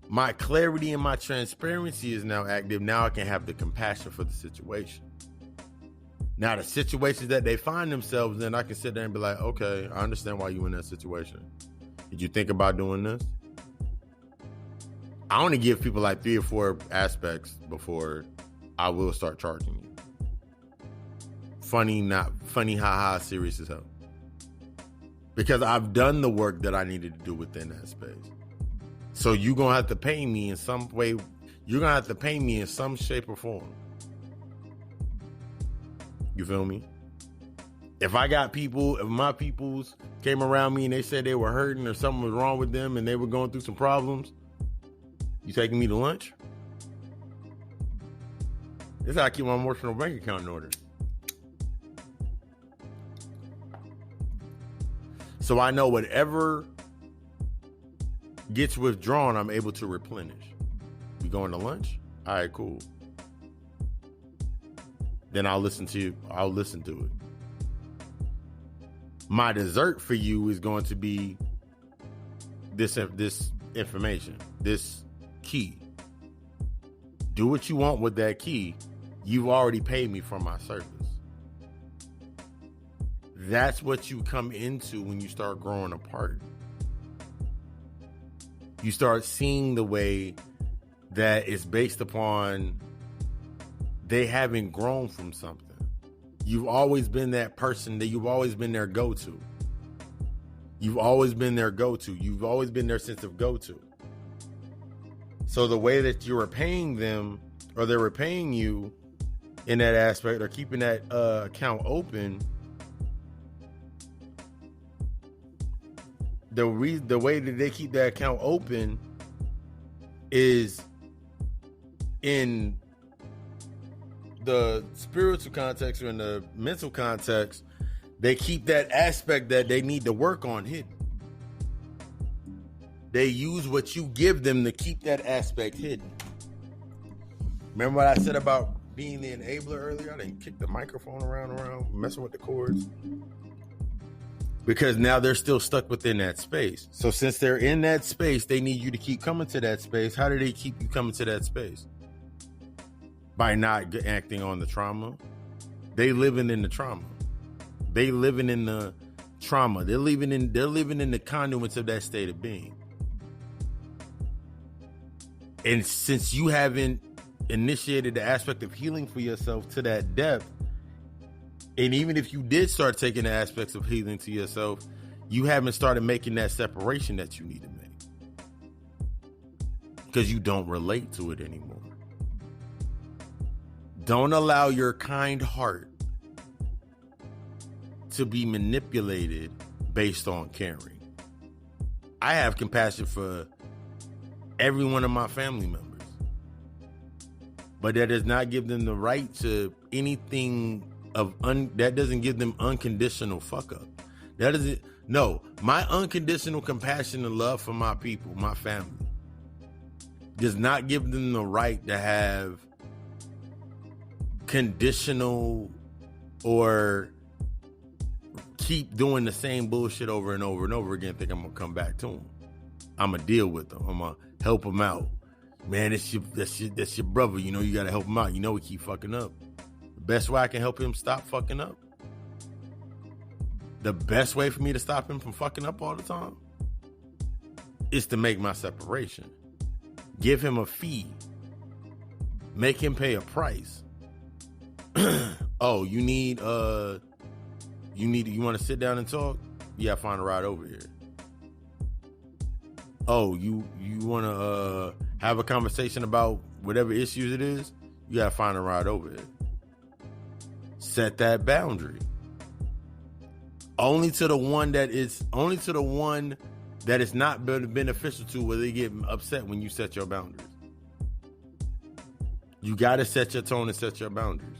my clarity and my transparency is now active. Now I can have the compassion for the situation. Now the situations that they find themselves in, I can sit there and be like, okay, I understand why you in that situation. Did you think about doing this? I only give people like 3 or 4 aspects before I will start charging you. Funny, not funny, haha, serious as hell. Because I've done the work that I needed to do within that space. So you're going to have to pay me in some way. You're going to have to pay me in some shape or form. You feel me? If I got people, if my peoples came around me and they said they were hurting or something was wrong with them and they were going through some problems, you taking me to lunch? This is how I keep my emotional bank account in order. So I know whatever gets withdrawn, I'm able to replenish. We going to lunch? All right, cool. Then I'll listen to you. I'll listen to it. My dessert for you is going to be this information, this key. Do what you want with that key. You've already paid me for my service. That's what you come into when you start growing apart. You start seeing the way that it's based upon they haven't grown from something. You've always been that person that you've always been their go-to. You've always been their go-to. You've always been their sense of go-to. So the way that you're repaying them or they're repaying you in that aspect or keeping that account open, the way that they keep that account open is in the spiritual context or in the mental context. They keep that aspect that they need to work on hidden. They use what you give them to keep that aspect hidden. Remember what I said about being the enabler earlier? I didn't kick the microphone around, messing with the cords. Because now they're still stuck within that space. So since they're in that space, they need you to keep coming to that space. How do they keep you coming to that space? By not acting on the trauma. They living in the trauma. They living in the trauma. They're living in the conduits of that state of being. And since you haven't initiated the aspect of healing for yourself to that depth, and even if you did start taking the aspects of healing to yourself, you haven't started making that separation that you need to make. Because you don't relate to it anymore. Don't allow your kind heart to be manipulated based on caring. I have compassion for every one of my family members, but that does not give them the right to anything that doesn't give them unconditional fuck up. That doesn't. No, my unconditional compassion and love for my people, my family, does not give them the right to have conditional or keep doing the same bullshit over and over and over again. Think I'm gonna come back to them. I'm gonna deal with them. I'm gonna help them out. Man, that's your brother. You know you gotta help him out. You know he keep fucking up. The best way I can help him stop fucking up. The best way for me to stop him from fucking up all the time is to make my separation. Give him a fee. Make him pay a price. Oh, you want to sit down and talk? Yeah, find a ride over here. Oh, you want to have a conversation about whatever issues it is? You got to find a ride over here. Set that boundary. Only to the one that is not beneficial to, where they get upset when you set your boundaries. You got to set your tone and set your boundaries.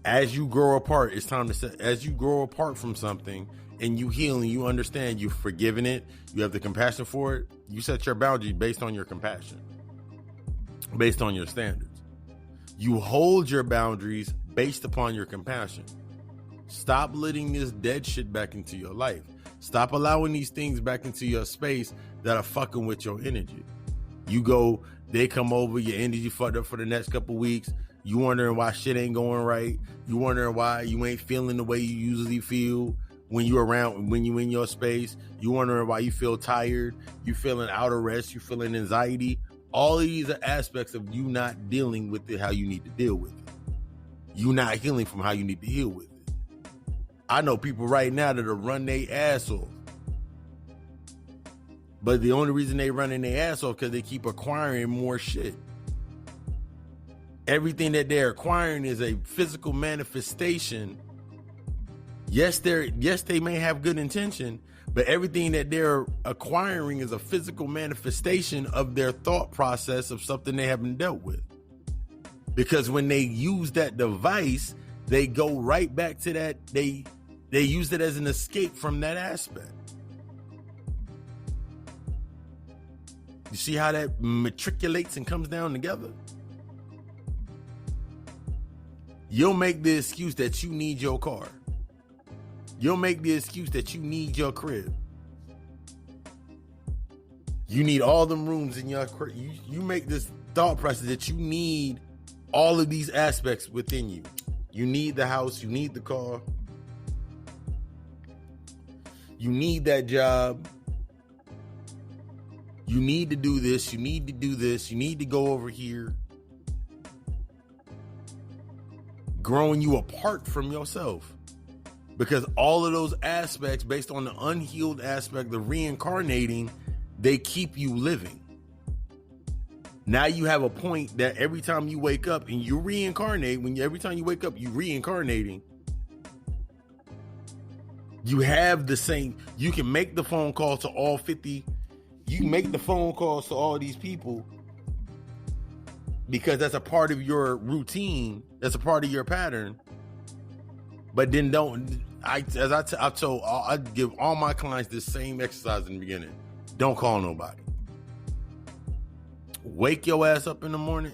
As you grow apart, it's time to set. As you grow apart from something and you heal and you understand, you've forgiven it, you have the compassion for it, you set your boundaries based on your compassion, based on your standards. You hold your boundaries based upon your compassion. Stop letting this dead shit back into your life. Stop allowing these things back into your space that are fucking with your energy. You go, they come over, your energy fucked up for the next couple weeks. You wondering why shit ain't going right. You wondering why you ain't feeling the way you usually feel when you in your space. You wondering why you feel tired. You feeling out of rest. You feeling anxiety. All of these are aspects of you not dealing with it how you need to deal with it. You not healing from how you need to heal with it. I know people right now that are run their ass off. But the only reason they running their ass off because they keep acquiring more shit. Everything that they're acquiring is a physical manifestation. Yes, they may have good intention, but everything that they're acquiring is a physical manifestation of their thought process of something they haven't dealt with. Because when they use that device, they go right back to that. They use it as an escape from that aspect. You see how that matriculates and comes down together? You'll make the excuse that you need your car. You'll make the excuse that you need your crib. You need all them rooms in your crib. You make this thought process that you need all of these aspects within you. You need the house. You need the car. You need that job. You need to do this. You need to do this. You need to go over here. Growing you apart from yourself. Because all of those aspects, based on the unhealed aspect of reincarnating, they keep you living. Now you have a point that every time you wake up and you reincarnate, every time you wake up, you reincarnating. You have the same, you can make the phone call to all 50. You can make the phone calls to all these people because that's a part of your routine. That's a part of your pattern. But then I give all my clients this same exercise in the beginning. Don't call nobody. Wake your ass up in the morning,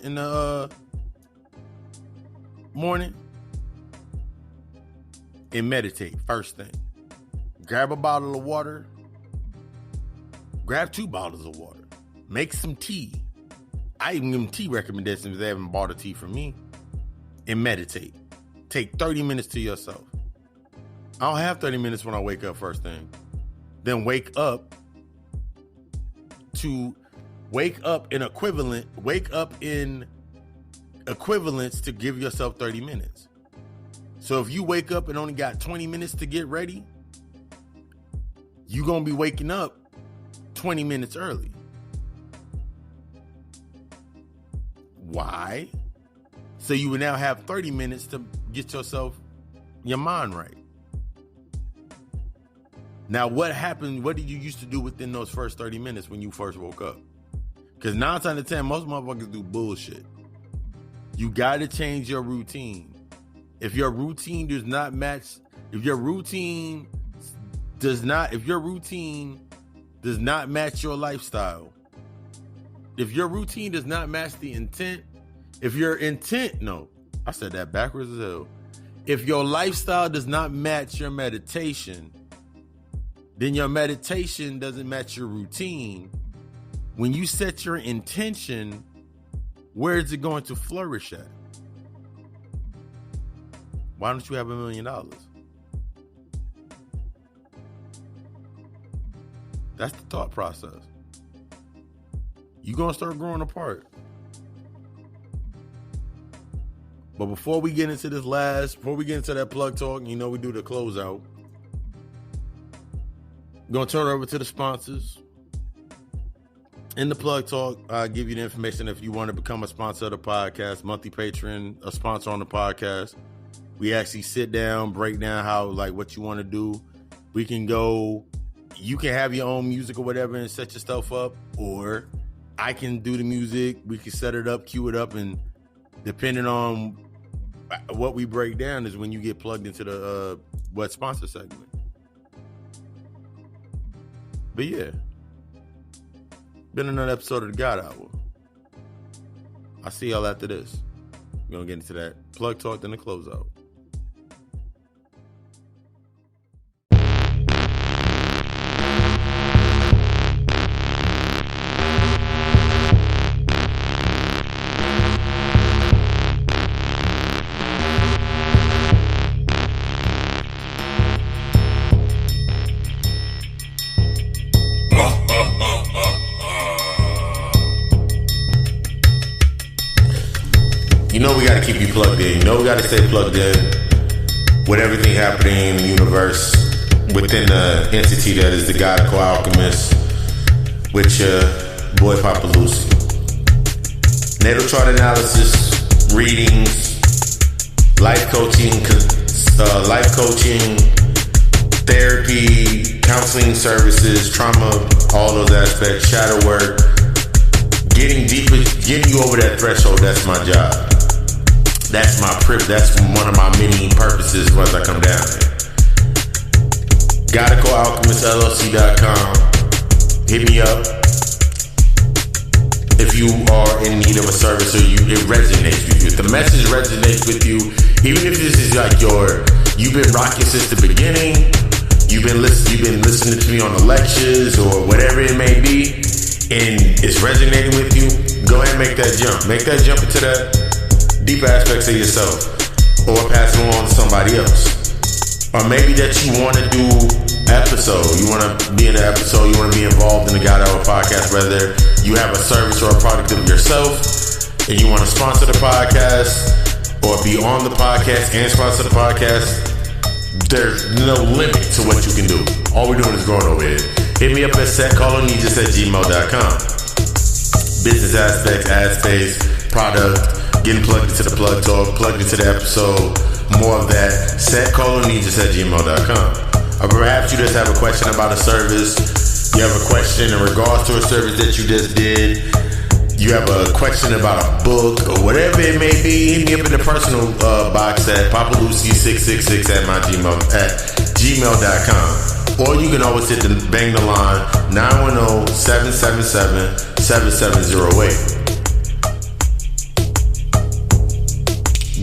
and meditate first thing. Grab a bottle of water. Grab 2 bottles of water. Make some tea. I even give them tea recommendations if they haven't bought a tea from me. And meditate. Take 30 minutes to yourself. I don't have 30 minutes when I wake up first thing. Then wake up in equivalence to give yourself 30 minutes. So if you wake up and only got 20 minutes to get ready, you're going to be waking up 20 minutes early. Why? So you would now have 30 minutes to get your mind right. Now, what happened? What did you used to do within those first 30 minutes when you first woke up? Because 9 times out of 10, most motherfuckers do bullshit. You got to change your routine. If your routine does not match, if your routine does not match your lifestyle, if your routine does not match the intent, if your lifestyle does not match your meditation, then your meditation doesn't match your routine. When you set your intention, where is it going to flourish at? Why don't you have $1 million? That's the thought process. You're going to start growing apart. But before we get into that plug talk, we do the closeout. I'm going to turn it over to the sponsors. In the plug talk, I'll give you the information if you want to become a sponsor of the podcast, monthly patron, a sponsor on the podcast. We actually sit down, break down what you want to do. We can go, you can have your own music or whatever and set your stuff up, or I can do the music. We can set it up, cue it up, and depending on what we break down is when you get plugged into the what sponsor segment. But yeah, been another episode of the God Hour. I'll see y'all after this. We're going to get into that plug talk, then the closeout. We got to keep you plugged in. We got to stay plugged in with everything happening in the universe within the entity that is the Godical Alchemist with your boy Papa Lucy. Natal chart analysis, readings, life coaching, therapy, counseling services, trauma, all those aspects, shadow work, getting deeper, getting you over that threshold. That's my job. That's my privilege. That's one of my many purposes once I come down here. GodicalAlchemistLLC.com. Hit me up if you are in need of a service or it resonates with you. If the message resonates with you, even if this is you've been rocking since the beginning, you've been listening to me on the lectures or whatever it may be, and it's resonating with you, go ahead and make that jump. Make that jump into that deeper aspects of yourself, or pass it along to somebody else. Or maybe that you want to do episode, you want to be in an episode, you want to be involved in the God Hour podcast, whether you have a service or a product of yourself and you want to sponsor the podcast or be on the podcast and sponsor the podcast. There's no limit to what you can do. All we're doing is growing over here. Hit me up at setcallonegis@gmail.com. Business aspects, ad space, product, getting plugged into the plug talk, plugged into the episode, more of that, setcallonegis@gmail.com. Or perhaps you just have a question about a service, you have a question in regards to a service that you just did, you have a question about a book, or whatever it may be, hit me up in the personal box at papalucy666@gmail.com. Or you can always bang the line, 910-777-7708.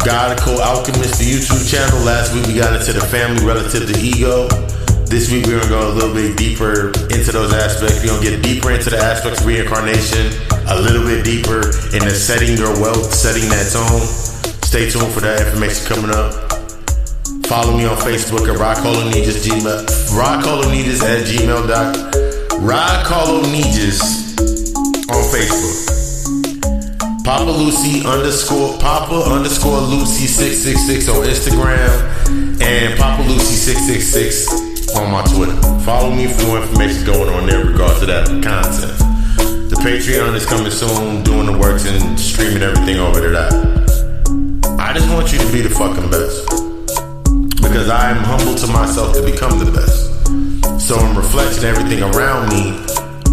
Godical Alchemist, the YouTube channel. Last week we got into the family relative to ego. This week we're going to go a little bit deeper into those aspects. We're going to get deeper into the aspects of reincarnation, a little bit deeper into setting your wealth, setting that tone. Stay tuned for that information coming up. Follow me on Facebook at RodCallOnegis on Facebook. Papa Lucy Papa Lucy 666 on Instagram, and Papa Lucy 666 on my Twitter. Follow me for more information going on there in regards to that content. The Patreon is coming soon, doing the works and streaming everything over to that. I just want you to be the fucking best. Because I am humble to myself to become the best. So in reflection, everything around me,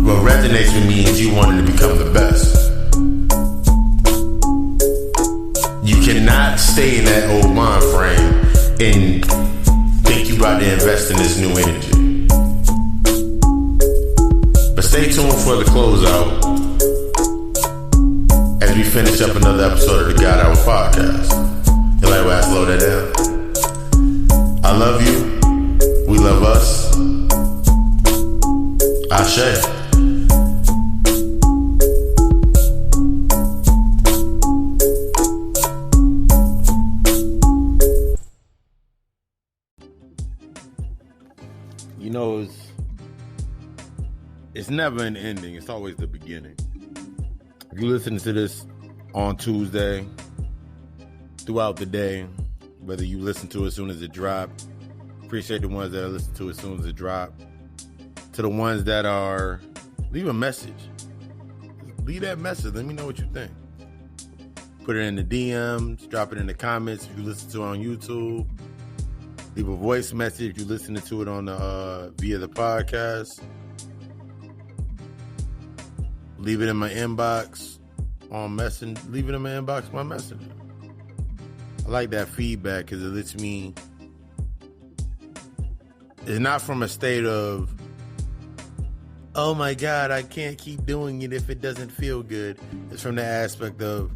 what resonates with me is you wanting to become the best. You cannot stay in that old mind frame and think you about to invest in this new energy. But stay tuned for the closeout as we finish up another episode of the God Hour Podcast. You like when I slow that down? I love you. We love us. Ashe. You know, it's never an ending. It's always the beginning. If you listen to this on Tuesday, throughout the day, whether you listen to it as soon as it dropped, appreciate the ones that listen to it as soon as it dropped. To the ones that are, leave a message. Leave that message. Let me know what you think. Put it in the DMs. Drop it in the comments if you listen to it on YouTube. Leave a voice message if you're listening to it on the via the podcast. Leave it in my inbox on Messenger. Leave it in my inbox on Messenger. I like that feedback because it lets me. It's not from a state of, oh my God, I can't keep doing it if it doesn't feel good. It's from the aspect of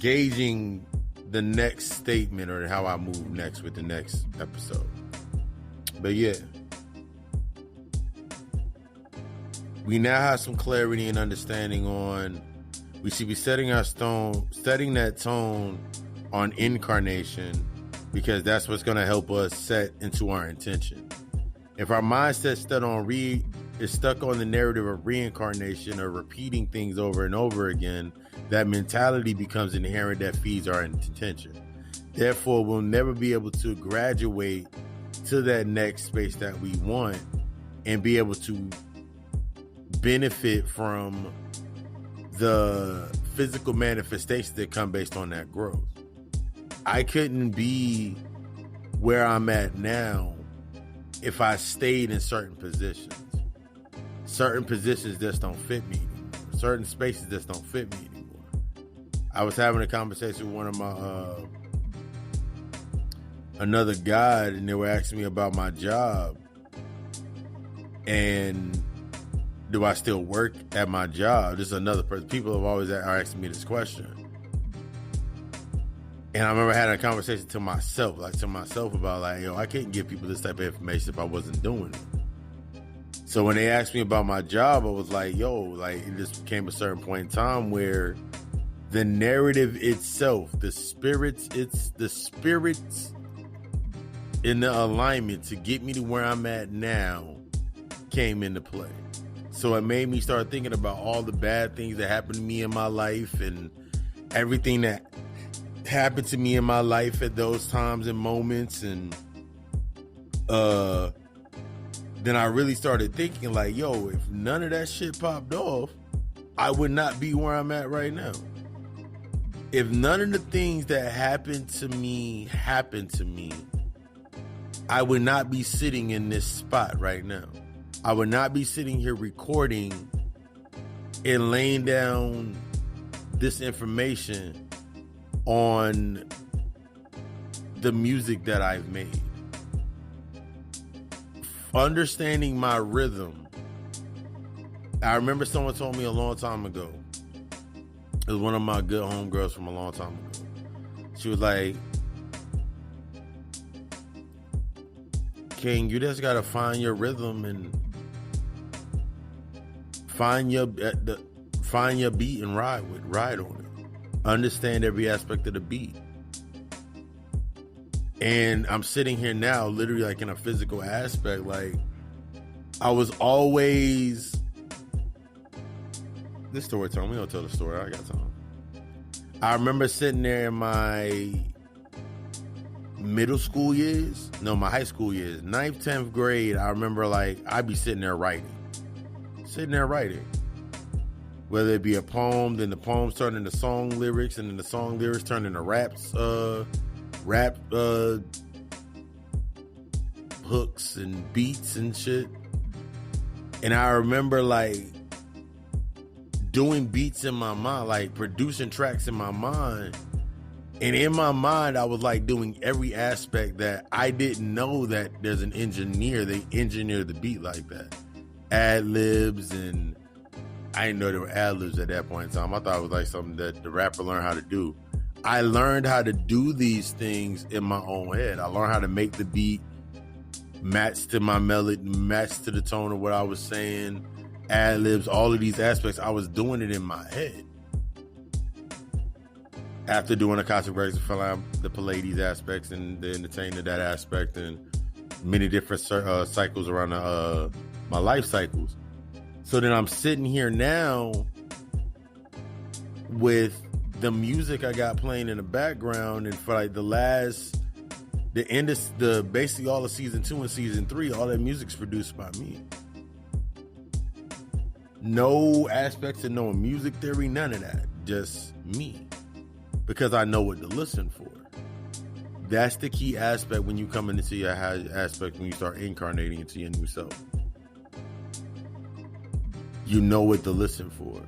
gauging the next statement or how I move next with the next episode. But yeah, we now have some clarity and understanding on, we should be setting that tone on incarnation, because that's what's going to help us set into our intention. If our mindset's stuck on the narrative of reincarnation or repeating things over and over again, that mentality becomes inherent that feeds our intention. Therefore, we'll never be able to graduate to that next space that we want and be able to benefit from the physical manifestations that come based on that growth. I couldn't be where I'm at now if I stayed in certain positions. Certain positions just don't fit me anymore. Certain spaces just don't fit me anymore. I was having a conversation with one of my another guy, and they were asking me about my job and do I still work at my job? This is another person. People have always are asking me this question. And I remember having a conversation to myself about like, yo, I couldn't give people this type of information if I wasn't doing it. So when they asked me about my job, I was like, yo, like it just became a certain point in time where the narrative itself, the spirits in the alignment to get me to where I'm at now came into play. So it made me start thinking about all the bad things that happened to me in my life and everything that happened to me in my life at those times and moments. And then I really started thinking like, yo, if none of that shit popped off, I would not be where I'm at right now. If none of the things that happened to me, I would not be sitting in this spot right now. I would not be sitting here recording and laying down this information on the music that I've made. Understanding my rhythm. I remember someone told me a long time ago. It was one of my good homegirls from a long time ago. She was like, King, you just gotta find your rhythm and find your beat and ride on it. Understand every aspect of the beat. And I'm sitting here now, literally like in a physical aspect, like I was always. This story time. We don't tell the story. I got time. I remember sitting there in my middle school years. No, my high school years. 9th, 10th grade. I remember like I'd be sitting there writing. Whether it be a poem, then the poems turn into song lyrics, and then the song lyrics turn into rap hooks and beats and shit. And I remember like doing beats in my mind, like producing tracks in my mind. And in my mind, I was like doing every aspect that I didn't know that there's an engineer. They engineer the beat like that. Ad libs, and I didn't know there were ad libs at that point in time. I thought it was like something that the rapper learned how to do. I learned how to do these things in my own head. I learned how to make the beat match to my melody, match to the tone of what I was saying, ad libs, all of these aspects. I was doing it in my head. After doing Akashic breaks, the Pallades aspects and the entertainment that aspect, and many different cycles around my life cycles. So then I'm sitting here now with the music I got playing in the background, and for like basically all of season 2 and season 3, all that music's produced by me. No aspects of no music theory, none of that. Just me. Because I know what to listen for. That's the key aspect when you come into your aspect, when you start incarnating into your new self. You know what to listen for.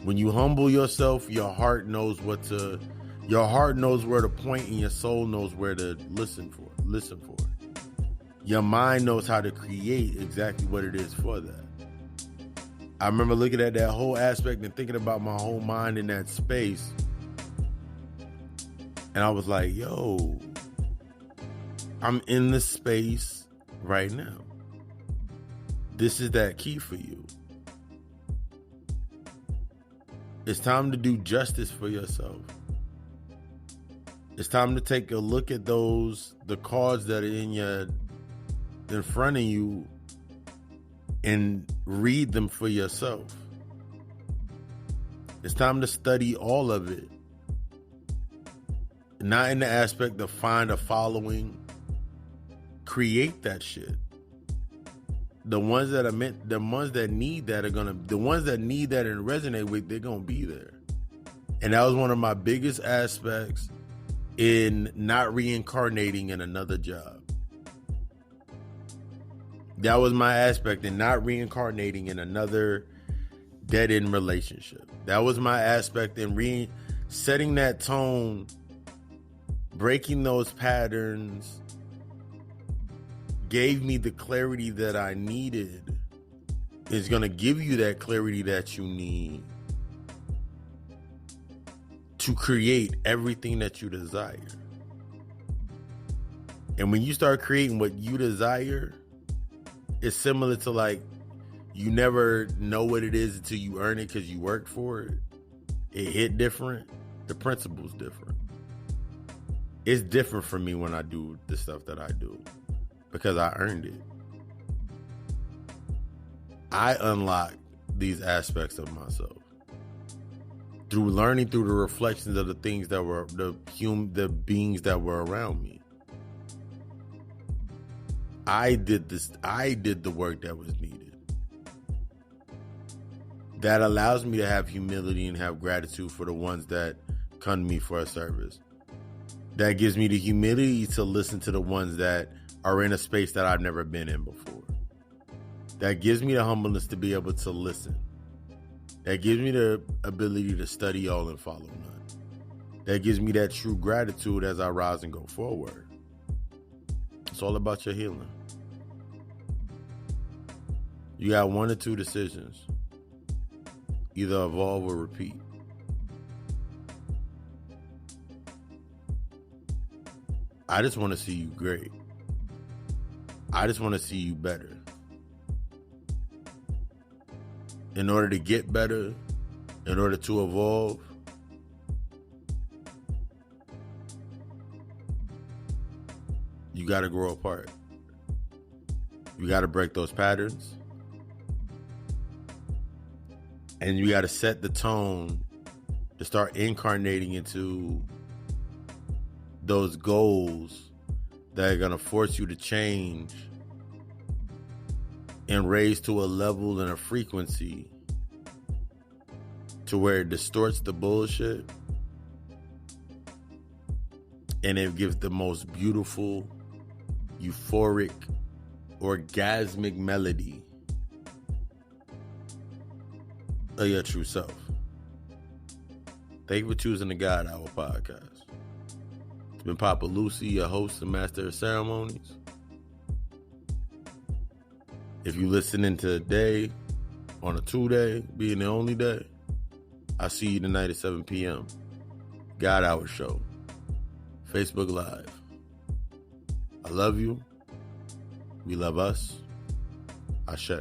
When you humble yourself, your heart knows where to point, and your soul knows where to listen for. Your mind knows how to create exactly what it is for that. I remember looking at that whole aspect and thinking about my whole mind in that space. And I was like, yo, I'm in this space right now. This is that key for you. It's time to do justice for yourself. It's time to take a look at the cards that are in front of you, and read them for yourself. It's time to study all of it. Not in the aspect of find a following. Create that shit. The ones that need that and resonate with, they're gonna be there. And that was one of my biggest aspects in not reincarnating in another job. That was my aspect in not reincarnating in another dead-end relationship. That was my aspect in setting that tone, breaking those patterns, gave me the clarity that I needed. Is going to give you that clarity that you need to create everything that you desire. And when you start creating what you desire, it's similar to like, you never know what it is until you earn it because you worked for it. It hit different. The principle's different. It's different for me when I do the stuff that I do because I earned it. I unlock these aspects of myself through learning through the reflections of the things that were the beings that were around me. I did the work that was needed. That allows me to have humility and have gratitude for the ones that come to me for a service. That gives me the humility to listen to the ones that are in a space that I've never been in before. That gives me the humbleness to be able to listen. That gives me the ability to study all and follow none. That gives me that true gratitude as I rise and go forward. It's all about your healing. You got one or two decisions. Either evolve or repeat. I just want to see you great. I just want to see you better. In order to get better, in order to evolve, you got to grow apart. You got to break those patterns. And you got to set the tone to start incarnating into those goals that are going to force you to change and raise to a level and a frequency to where it distorts the bullshit and it gives the most beautiful, euphoric, orgasmic melody of your true self. Thank you for choosing the God Hour podcast. It's been Papa Lucy, your host and master of ceremonies. If you listening today on a 2-day, being the only day, I'll see you tonight at 7 p.m. God Hour Show. Facebook Live. I love you. We love us. Ashe.